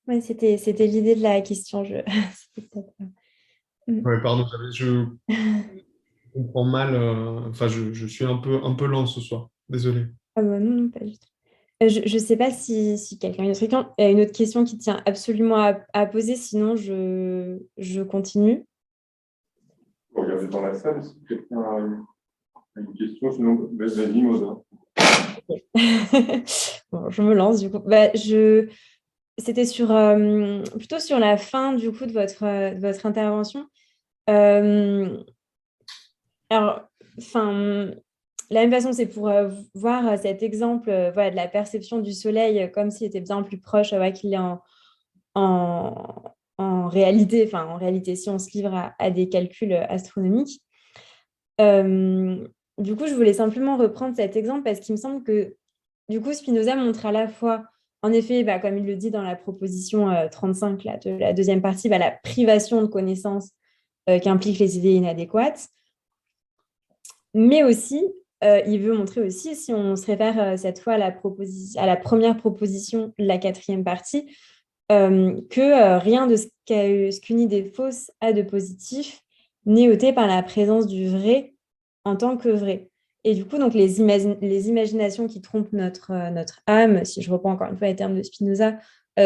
Ouais, c'était l'idée de la question. C'était peut-être ça. Ouais, pardon, je comprends mal. Enfin, je suis un peu lent ce soir. Désolé. Ah bah non, non, pas du tout. Je ne sais pas si quelqu'un a une autre question qui tient absolument à poser, sinon je continue. Regardez dans la salle si quelqu'un a une question, sinon vas-y, Mosa. Bon, je me lance du coup. C'était plutôt sur la fin du coup de votre intervention. Alors, enfin, la même façon, c'est pour voir cet exemple voilà, de la perception du soleil comme s'il était bien plus proche qu'il est en, en réalité. Enfin, en réalité, si on se livre à des calculs astronomiques. Du coup, je voulais simplement reprendre cet exemple parce qu'il me semble que du coup, Spinoza montre à la fois, en effet, comme il le dit dans la proposition 35 là, de la deuxième partie, la privation de connaissances qu'impliquent les idées inadéquates. Mais aussi, il veut montrer aussi, si on se réfère cette fois à la première proposition de la quatrième partie, que rien de ce qu'une idée fausse a de positif n'est ôté par la présence du vrai en tant que vrai. Et du coup, donc, les imaginations qui trompent notre âme, si je reprends encore une fois les termes de Spinoza,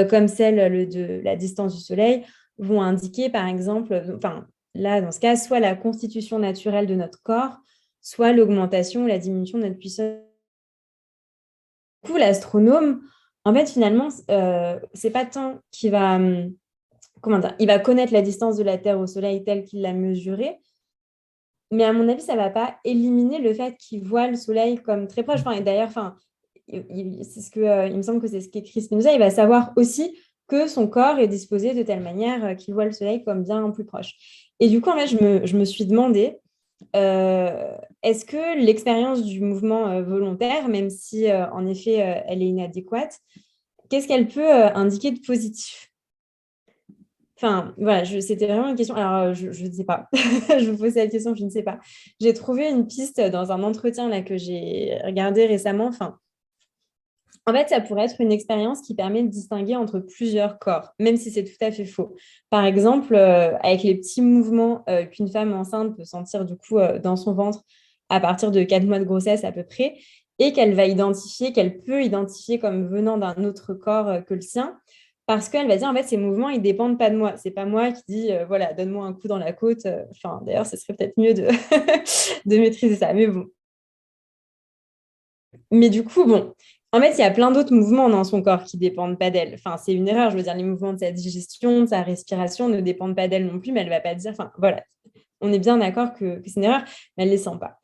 comme celle de la distance du Soleil, vont indiquer, par exemple, enfin, là, dans ce cas, soit la constitution naturelle de notre corps, soit l'augmentation ou la diminution de notre puissance. Du coup, l'astronome, en fait, finalement, c'est pas tant qu'il va, comment dire, il va connaître la distance de la Terre au Soleil telle qu'il l'a mesurée, mais à mon avis, ça ne va pas éliminer le fait qu'il voit le Soleil comme très proche. Enfin, et d'ailleurs, enfin, c'est il me semble que c'est ce qu'écrit Spinoza, il va savoir aussi que son corps est disposé de telle manière qu'il voit le Soleil comme bien plus proche. Et du coup, en fait, je me suis demandé, est-ce que l'expérience du mouvement volontaire, même si en effet elle est inadéquate, qu'est-ce qu'elle peut indiquer de positif? Enfin, voilà, c'était vraiment une question. Alors, je ne sais pas. Je vous pose cette question, je ne sais pas. J'ai trouvé une piste dans un entretien là, que j'ai regardé récemment. Enfin, en fait, ça pourrait être une expérience qui permet de distinguer entre plusieurs corps, même si c'est tout à fait faux. Par exemple, avec les petits mouvements qu'une femme enceinte peut sentir du coup dans son ventre à partir de 4 mois de grossesse à peu près, et qu'elle peut identifier comme venant d'un autre corps que le sien, parce qu'elle va dire, en fait, ces mouvements, ils dépendent pas de moi. C'est pas moi qui dis, voilà, donne-moi un coup dans la côte. Enfin, d'ailleurs, ce serait peut-être mieux de, de maîtriser ça. Mais bon. Mais du coup, bon, en fait, il y a plein d'autres mouvements dans son corps qui ne dépendent pas d'elle. Enfin, c'est une erreur. Je veux dire, les mouvements de sa digestion, de sa respiration ne dépendent pas d'elle non plus, mais elle ne va pas dire, enfin, voilà, on est bien d'accord que c'est une erreur, mais elle ne les sent pas.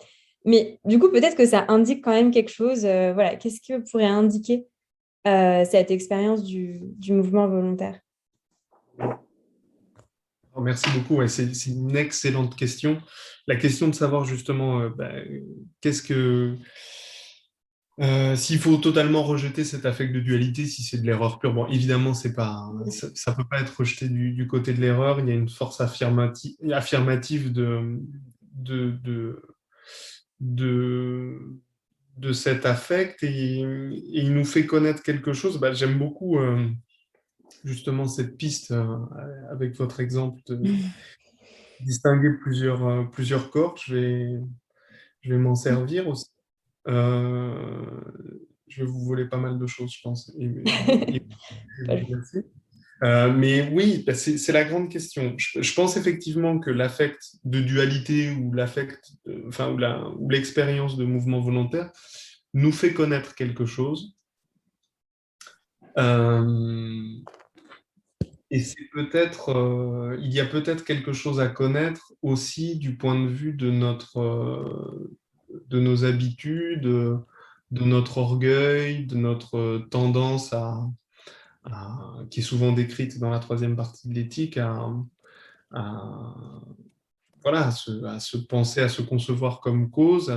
Mais du coup, peut-être que ça indique quand même quelque chose. Voilà, qu'est-ce que pourrait indiquer cette expérience du mouvement volontaire? Merci beaucoup. Ouais, c'est une excellente question. La question de savoir justement qu'est-ce que s'il faut totalement rejeter cet affect de dualité, si c'est de l'erreur pure, bon, évidemment, c'est pas, ça peut pas être rejeté du côté de l'erreur. Il y a une force affirmative de, de, de, de cet affect et il nous fait connaître quelque chose. J'aime beaucoup justement cette piste avec votre exemple de distinguer plusieurs corps. Je vais m'en servir aussi. Euh, je vais vous voler pas mal de choses, je pense. Merci. Mais oui, c'est la grande question. Je pense effectivement que l'affect de dualité ou l'affect, enfin, ou l'expérience de mouvement volontaire nous fait connaître quelque chose. Et c'est peut-être, il y a peut-être quelque chose à connaître aussi du point de vue de de nos habitudes, de notre orgueil, de notre tendance qui est souvent décrite dans la troisième partie de l'éthique, voilà, à se penser, à se concevoir comme cause,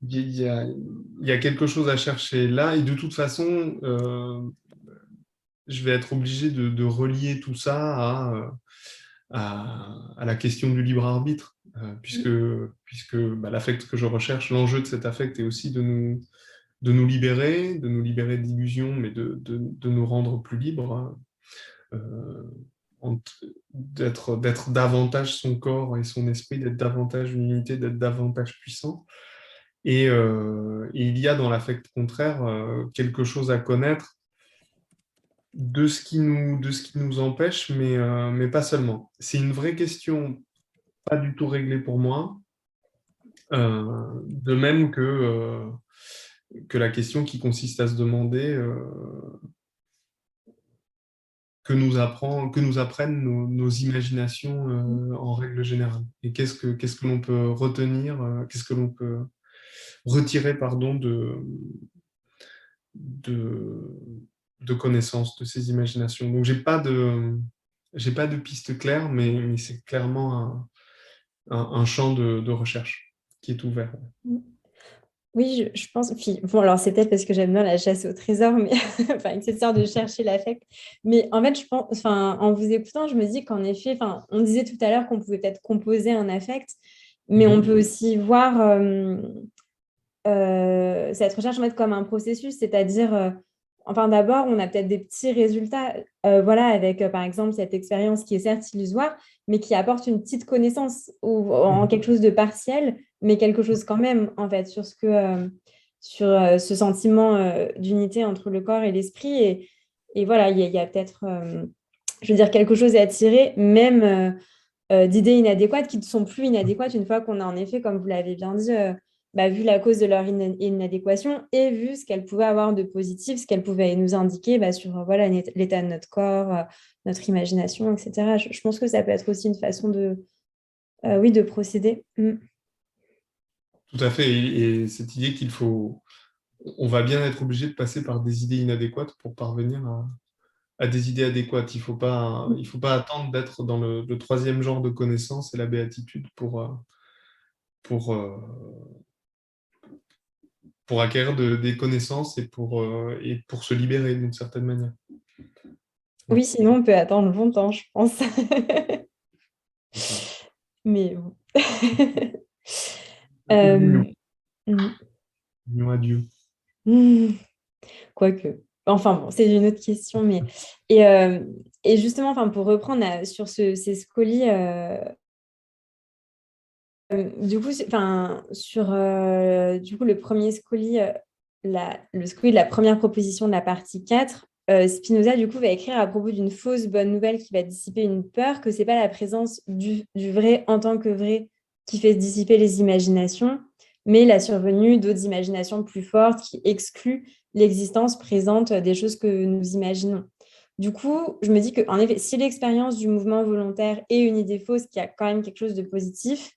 il y a quelque chose à chercher là, et de toute façon, je vais être obligé de relier tout ça à la question du libre arbitre, puisque l'affect que je recherche, l'enjeu de cet affect est aussi de nous libérer d'illusions, mais de nous rendre plus libres, d'être davantage son corps et son esprit, d'être davantage une unité, d'être davantage puissant. Et il y a dans l'affect contraire quelque chose à connaître de ce qui nous empêche, mais pas seulement. C'est une vraie question, pas du tout réglée pour moi, de même que la question qui consiste à se demander que nous apprennent nos imaginations en règle générale. Et qu'est-ce que l'on peut retenir, qu'est-ce que l'on peut retirer, pardon, de connaissances de ces imaginations. Donc, j'ai pas de piste claire, mais c'est clairement un champ de recherche qui est ouvert. Oui, je pense. Puis, bon, alors c'est peut-être parce que j'aime bien la chasse au trésor, mais enfin, cette sorte de chercher l'affect. Mais en fait, je pense, enfin, en vous écoutant, je me dis qu'en effet, enfin, on disait tout à l'heure qu'on pouvait peut-être composer un affect, mais on peut aussi voir cette recherche en fait, comme un processus, c'est-à-dire, enfin, d'abord, on a peut-être des petits résultats, voilà, avec par exemple cette expérience qui est certes illusoire, mais qui apporte une petite connaissance ou en quelque chose de partiel, mais quelque chose quand même, en fait, sur ce sentiment d'unité entre le corps et l'esprit. Et voilà, il y a peut-être, je veux dire, quelque chose à tirer, même d'idées inadéquates qui ne sont plus inadéquates une fois qu'on a en effet, comme vous l'avez bien dit, vu la cause de leur inadéquation et vu ce qu'elle pouvait avoir de positif, ce qu'elle pouvait nous indiquer sur voilà, l'état de notre corps, notre imagination, etc. Je pense que ça peut être aussi une façon oui, de procéder. Tout à fait. Et cette idée on va bien être obligé de passer par des idées inadéquates pour parvenir à des idées adéquates. Il faut pas attendre d'être dans le troisième genre de connaissance et la béatitude pour, euh, pour acquérir des connaissances et pour se libérer d'une certaine manière. Oui, sinon on peut attendre longtemps, je pense. Mais bon. Union, Mm. union à Dieu. Quoique. Enfin bon, c'est une autre question. Mais... et justement, enfin, pour reprendre sur ces scolies, du coup, enfin, sur du coup, le premier scoli, le scoli de la première proposition de la partie 4, Spinoza, du coup, va écrire à propos d'une fausse bonne nouvelle qui va dissiper une peur, que ce n'est pas la présence du vrai en tant que vrai qui fait dissiper les imaginations, mais la survenue d'autres imaginations plus fortes qui excluent l'existence présente des choses que nous imaginons. Du coup, je me dis qu'en effet, si l'expérience du mouvement volontaire est une idée fausse qui a quand même quelque chose de positif,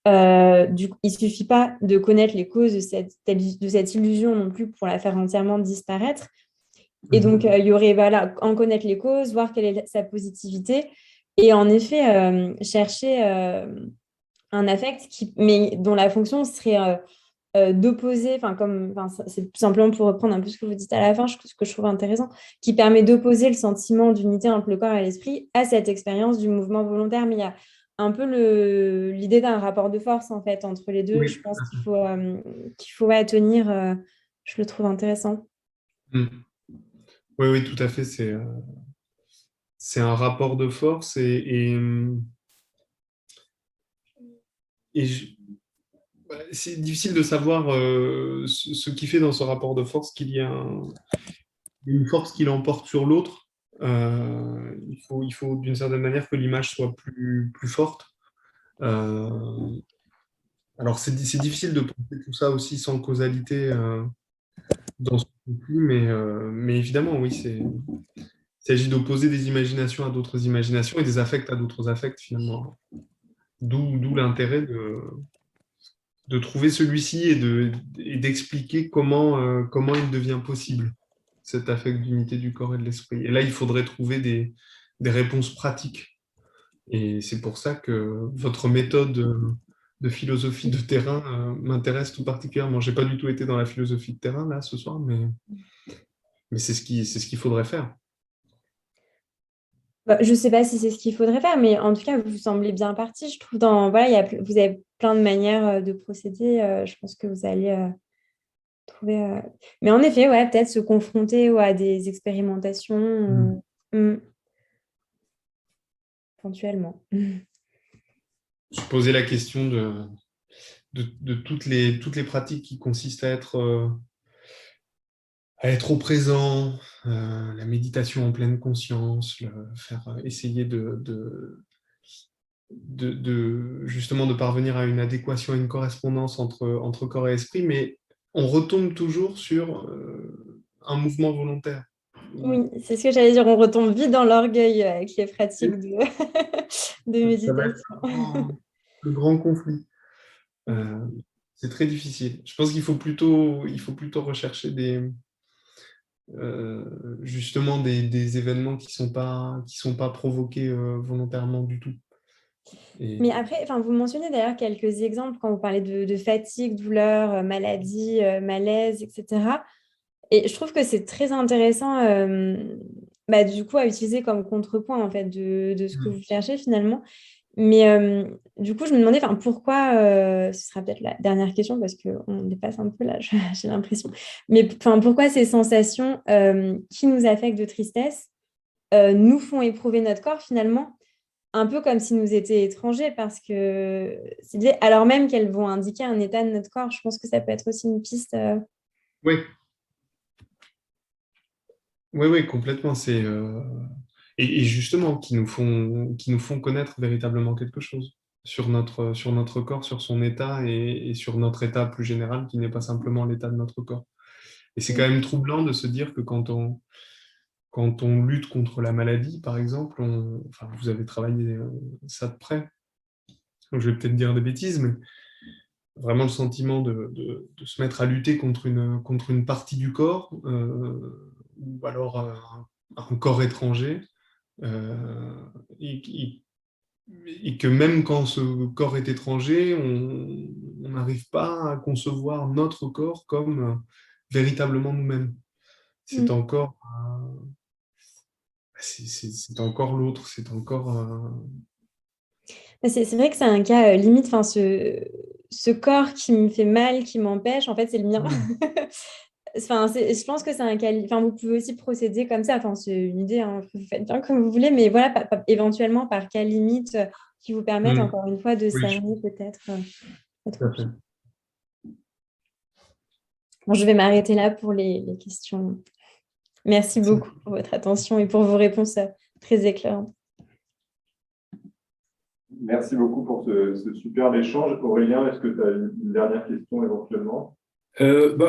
il ne suffit pas de connaître les causes de cette illusion non plus pour la faire entièrement disparaître. Et donc, il y aurait en connaître les causes, voir quelle est sa positivité, et en effet, chercher un affect mais dont la fonction serait d'opposer, c'est tout simplement pour reprendre un peu ce que vous dites à la fin, ce que je trouve intéressant, qui permet d'opposer le sentiment d'unité entre le corps et l'esprit à cette expérience du mouvement volontaire. Mais il y a un peu l'idée d'un rapport de force en fait entre les deux. Oui. Je pense qu'il faut tenir. Je le trouve intéressant. Oui, oui, tout à fait. C'est un rapport de force c'est difficile de savoir ce qui fait dans ce rapport de force qu'il y a une force qui l'emporte sur l'autre. Il faut d'une certaine manière que l'image soit plus forte. Alors, c'est difficile de penser tout ça aussi sans causalité dans ce conflit, mais évidemment, oui, il s'agit d'opposer des imaginations à d'autres imaginations et des affects à d'autres affects, finalement. D'où l'intérêt de trouver celui-ci et d'expliquer comment il devient possible, cet affect d'unité du corps et de l'esprit. Et là, il faudrait trouver des réponses pratiques. Et c'est pour ça que votre méthode de philosophie de terrain m'intéresse tout particulièrement. Je n'ai pas du tout été dans la philosophie de terrain là ce soir, mais c'est ce qu'il faudrait faire. Bah, je ne sais pas si c'est ce qu'il faudrait faire, mais en tout cas, vous semblez bien parti. Je trouve voilà, vous avez plein de manières de procéder. Je pense que vous allez trouver. Mais en effet, ouais, peut-être se confronter à des expérimentations éventuellement. Se poser la question de toutes les pratiques qui consistent à être au présent, la méditation en pleine conscience, essayer justement de parvenir à une adéquation et une correspondance entre corps et esprit, mais on retombe toujours sur un mouvement volontaire. Oui, c'est ce que j'allais dire. On retombe vite dans l'orgueil avec les pratiques de Ça va être méditation. le grand conflit. C'est très difficile. Je pense qu'il faut plutôt rechercher justement des événements qui sont pas provoqués volontairement du tout. Mais après, vous mentionnez d'ailleurs quelques exemples quand vous parlez de fatigue, douleur, maladie, malaise, etc. Et je trouve que c'est très intéressant du coup à utiliser comme contrepoint en fait de ce que vous cherchez finalement. Mais du coup, je me demandais pourquoi, ce sera peut-être la dernière question parce qu'on dépasse un peu là, j'ai l'impression. Mais pourquoi ces sensations qui nous affectent de tristesse nous font éprouver notre corps finalement, un peu comme si nous étions étrangers parce que alors même qu'elles vont indiquer un état de notre corps, je pense que ça peut être aussi une piste. Oui. Oui, complètement. Et justement qui nous font connaître véritablement quelque chose sur notre corps, sur son état et sur notre état plus général qui n'est pas simplement l'état de notre corps. Et c'est quand même troublant de se dire que quand on lutte contre la maladie, par exemple, vous avez travaillé ça de près, donc je vais peut-être dire des bêtises, mais vraiment le sentiment de se mettre à lutter contre une partie du corps, ou alors un corps étranger, et que même quand ce corps est étranger, on n'arrive pas à concevoir notre corps comme véritablement nous-mêmes. C'est encore, c'est encore l'autre, c'est encore... C'est vrai que c'est un cas limite, ce corps qui me fait mal, qui m'empêche, en fait, c'est le mien. Je pense que c'est un cas. Vous pouvez aussi procéder comme ça. C'est une idée. Hein, vous faites bien comme vous voulez, mais voilà, éventuellement par cas limite qui vous permettent encore une fois de Oui, cerner peut-être. tout à fait. Bon, je vais m'arrêter là pour les questions. Merci beaucoup pour votre attention et pour vos réponses très éclairantes. Merci beaucoup pour ce superbe échange. Aurélien, est-ce que tu as une dernière question éventuellement?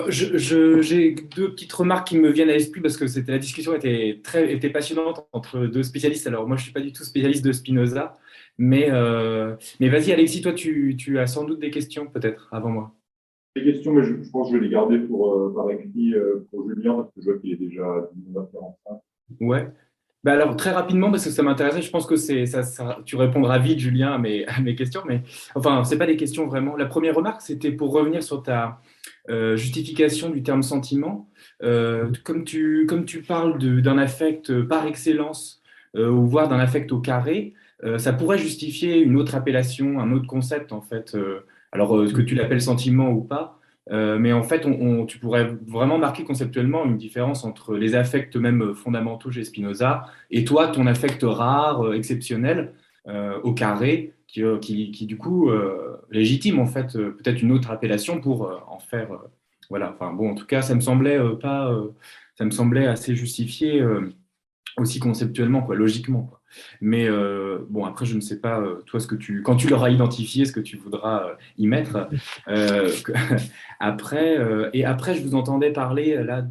J'ai deux petites remarques qui me viennent à l'esprit parce que la discussion était passionnante entre deux spécialistes. Alors moi, je ne suis pas du tout spécialiste de Spinoza, mais vas-y Alexis, toi, tu as sans doute des questions peut-être avant moi. Les questions, mais je pense que je vais les garder par écrit pour Julien parce que je vois qu'il est déjà 19h45. Ouais. Alors, très rapidement, parce que ça m'intéressait, je pense que tu répondras vite, Julien, à mes questions, mais enfin, ce n'est pas des questions vraiment. La première remarque, c'était pour revenir sur ta justification du terme sentiment. Comme tu parles d'un affect par excellence, ou voire d'un affect au carré, ça pourrait justifier une autre appellation, un autre concept, en fait. Que tu l'appelles sentiment ou pas. Mais en fait, tu pourrais vraiment marquer conceptuellement une différence entre les affects même fondamentaux chez Spinoza et toi, ton affect rare, exceptionnel, au carré, qui du coup légitime en fait peut-être une autre appellation pour en faire. Voilà. Enfin bon, en tout cas, ça me semblait ça me semblait assez justifié aussi conceptuellement, quoi, logiquement, quoi. Mais bon, après, je ne sais pas, toi, quand tu l'auras identifié, ce que tu voudras y mettre. Après, je vous entendais parler là,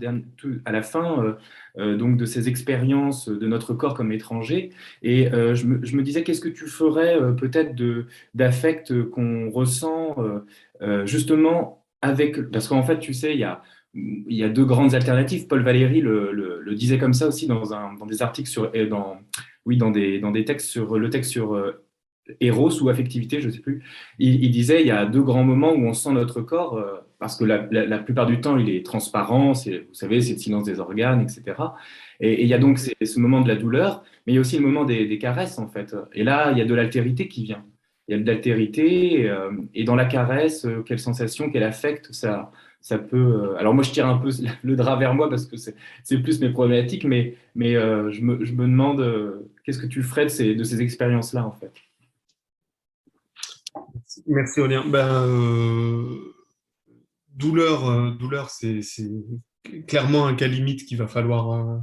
à la fin donc de ces expériences de notre corps comme étranger. Et je me disais, qu'est-ce que tu ferais peut-être d'affect qu'on ressent justement, parce qu'en fait, tu sais, il y a deux grandes alternatives. Paul Valéry le disait comme ça aussi dans des articles oui, dans des textes sur le texte sur Eros ou affectivité, je ne sais plus. Il disait il y a deux grands moments où on sent notre corps, parce que la plupart du temps, il est transparent, vous savez, c'est le silence des organes, etc. Et il y a donc ce moment de la douleur, mais il y a aussi le moment des caresses, en fait. Et là, il y a de l'altérité qui vient. Il y a de l'altérité, et dans la caresse, quelle sensation, quel affect ça peut. Alors moi, je tire un peu le drap vers moi parce que c'est plus mes problématiques, mais je me demande qu'est-ce que tu ferais de ces expériences-là, en fait. Merci Aurélien. Douleur, c'est clairement un cas limite qu'il va falloir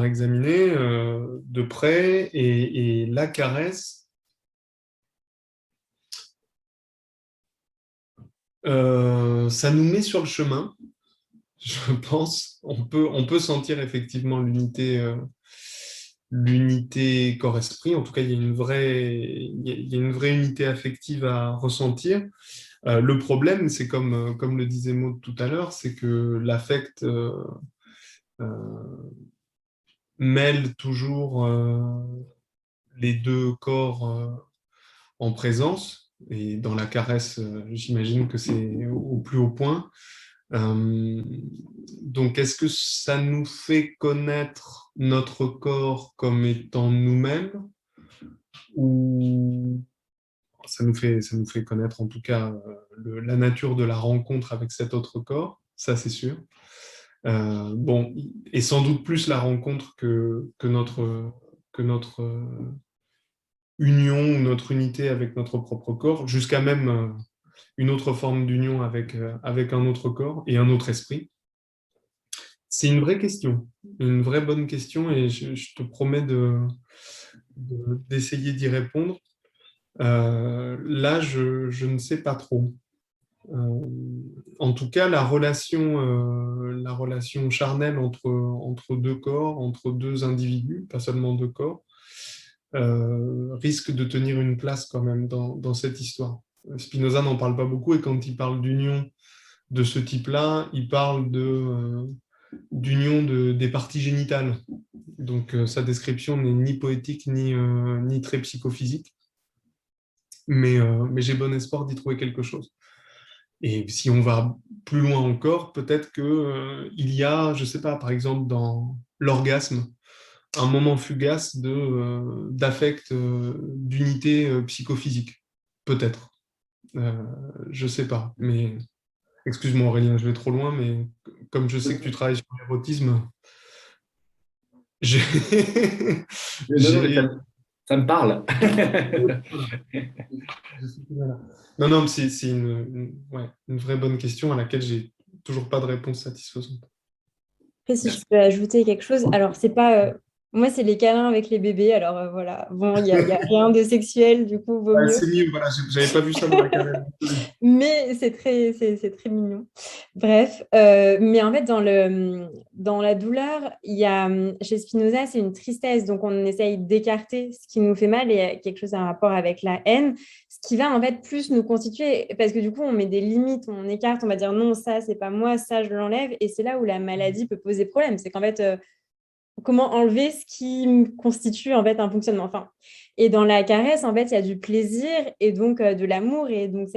examiner de près. Et la caresse, ça nous met sur le chemin, je pense. On peut sentir effectivement l'unité corps-esprit. En tout cas, il y a une vraie unité affective à ressentir. Le problème, c'est comme le disait Maud tout à l'heure, c'est que l'affect mêle toujours les deux corps en présence. Et dans la caresse, j'imagine que c'est au plus haut point. Donc, est-ce que ça nous fait connaître notre corps comme étant nous-mêmes, ou ça nous fait connaître en tout cas la nature de la rencontre avec cet autre corps, ça c'est sûr. Bon, et sans doute plus la rencontre que notre union ou notre unité avec notre propre corps, jusqu'à même une autre forme d'union avec un autre corps et un autre esprit. C'est une vraie question, une vraie bonne question, et je te promets d'essayer d'y répondre. Là, je ne sais pas trop. En tout cas, la relation charnelle entre deux corps, entre deux individus, pas seulement deux corps, risque de tenir une place quand même dans cette histoire. Spinoza n'en parle pas beaucoup, et quand il parle d'union de ce type-là, il parle d'union des parties génitales. Donc sa description n'est ni poétique ni très psychophysique, mais j'ai bon espoir d'y trouver quelque chose. Et si on va plus loin encore, peut-être qu'il y a, je ne sais pas, par exemple dans l'orgasme, un moment fugace d'affect, d'unité psychophysique. Peut-être. Je ne sais pas. Mais excuse-moi Aurélien, je vais trop loin, mais comme je sais que tu travailles sur l'érotisme, j'ai... Ça me parle. Non, c'est une vraie bonne question à laquelle j'ai toujours pas de réponse satisfaisante. Après, si je peux ajouter quelque chose, alors c'est pas. Moi, c'est les câlins avec les bébés, alors voilà. Bon, il y a rien de sexuel, du coup, vaut mieux. C'est mieux, voilà, j'avais pas vu ça dans la carrière. Mais c'est très mignon. Bref, mais en fait, dans la douleur, il y a, chez Spinoza, c'est une tristesse. Donc, on essaye d'écarter ce qui nous fait mal, et il y a quelque chose à rapport avec la haine, ce qui va en fait plus nous constituer, parce que du coup, on met des limites, on écarte, on va dire non, ça, c'est pas moi, ça, je l'enlève. Et c'est là où la maladie peut poser problème. C'est qu'en fait, comment enlever ce qui constitue en fait un fonctionnement. Enfin, et dans la caresse, en fait, il y a du plaisir et donc de l'amour, et donc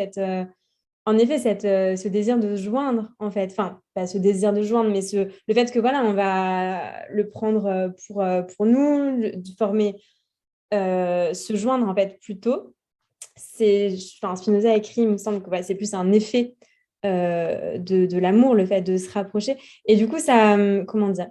en effet, ce désir de se joindre, en fait. Enfin, pas ce désir de se joindre, mais le fait que voilà, on va le prendre pour nous, former, se joindre en fait plus tôt. Spinoza a écrit, il me semble que c'est plus un effet de l'amour, le fait de se rapprocher. Et du coup, ça, comment dire?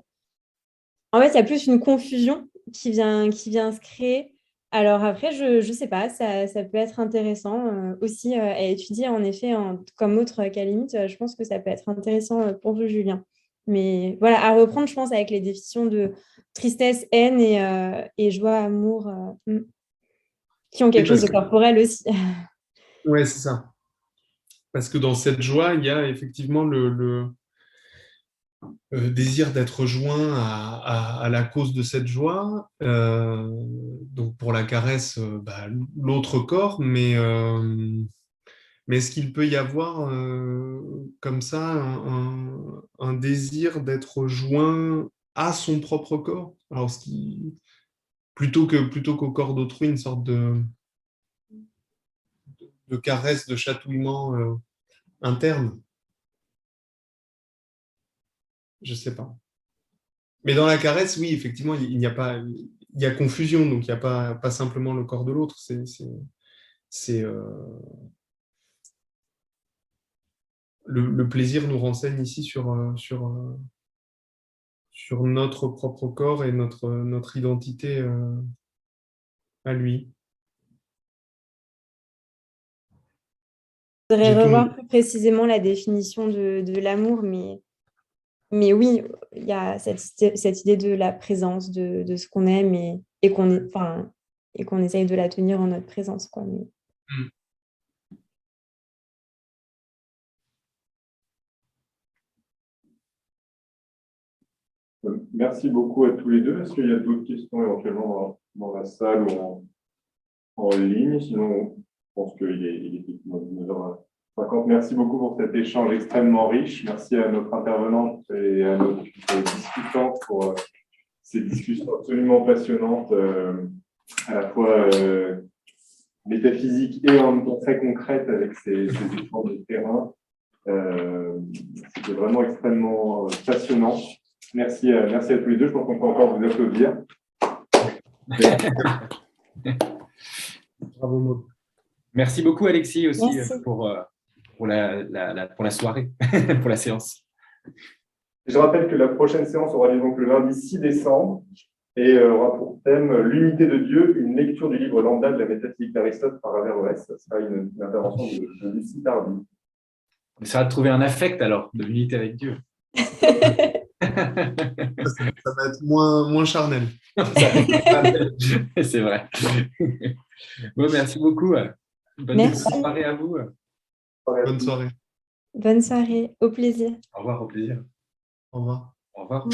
En fait, il y a plus une confusion qui vient se créer. Alors après, je ne sais pas, ça peut être intéressant aussi à étudier, en effet, comme autre cas limite. Je pense que ça peut être intéressant pour vous, Julien. Mais voilà, à reprendre, je pense, avec les définitions de tristesse, haine et joie, amour, qui ont quelque chose de corporel aussi. Ouais, c'est ça. Parce que dans cette joie, il y a effectivement le désir d'être joint à la cause de cette joie. Donc pour la caresse, l'autre corps, mais Mais est-ce qu'il peut y avoir comme ça un désir d'être joint à son propre corps? Alors, plutôt qu'au corps d'autrui, une sorte de caresse, de chatouillement interne? Je ne sais pas. Mais dans la caresse, oui, effectivement, il n'y a pas, il y a confusion, donc il n'y a pas simplement le corps de l'autre. Le plaisir nous renseigne ici sur notre propre corps et notre identité à lui. Je voudrais J'ai tout revoir noté. plus précisément la définition de l'amour, mais oui, il y a cette idée de la présence, de ce qu'on aime et qu'on essaye de la tenir en notre présence, quoi. Mm. Merci beaucoup à tous les deux. Est-ce qu'il y a d'autres questions éventuellement dans la salle ou en ligne? Sinon, je pense il est effectivement 19h50. Merci beaucoup pour cet échange extrêmement riche. Merci à notre intervenante et à notre discutante pour ces discussions absolument passionnantes, à la fois métaphysiques et en même temps très concrètes avec ces échanges de terrain. C'était vraiment extrêmement passionnant. Merci à tous les deux. Je pense qu'on peut encore vous applaudir. Bravo, Maud. Merci beaucoup, Alexis, aussi Merci. pour la soirée, pour la séance. Je rappelle que la prochaine séance aura lieu donc le lundi 6 décembre et aura pour thème l'unité de Dieu, une lecture du livre lambda de la métaphysique d'Aristote par Averroès. Ce sera une intervention de Lucie Tardy. On essaiera de trouver un affect alors, de l'unité avec Dieu. Ça va être moins charnel. C'est vrai. Bon, merci beaucoup. Bonne soirée à vous. Bonne soirée. Bonne soirée, au plaisir. Au revoir, au plaisir. Au revoir. Au revoir.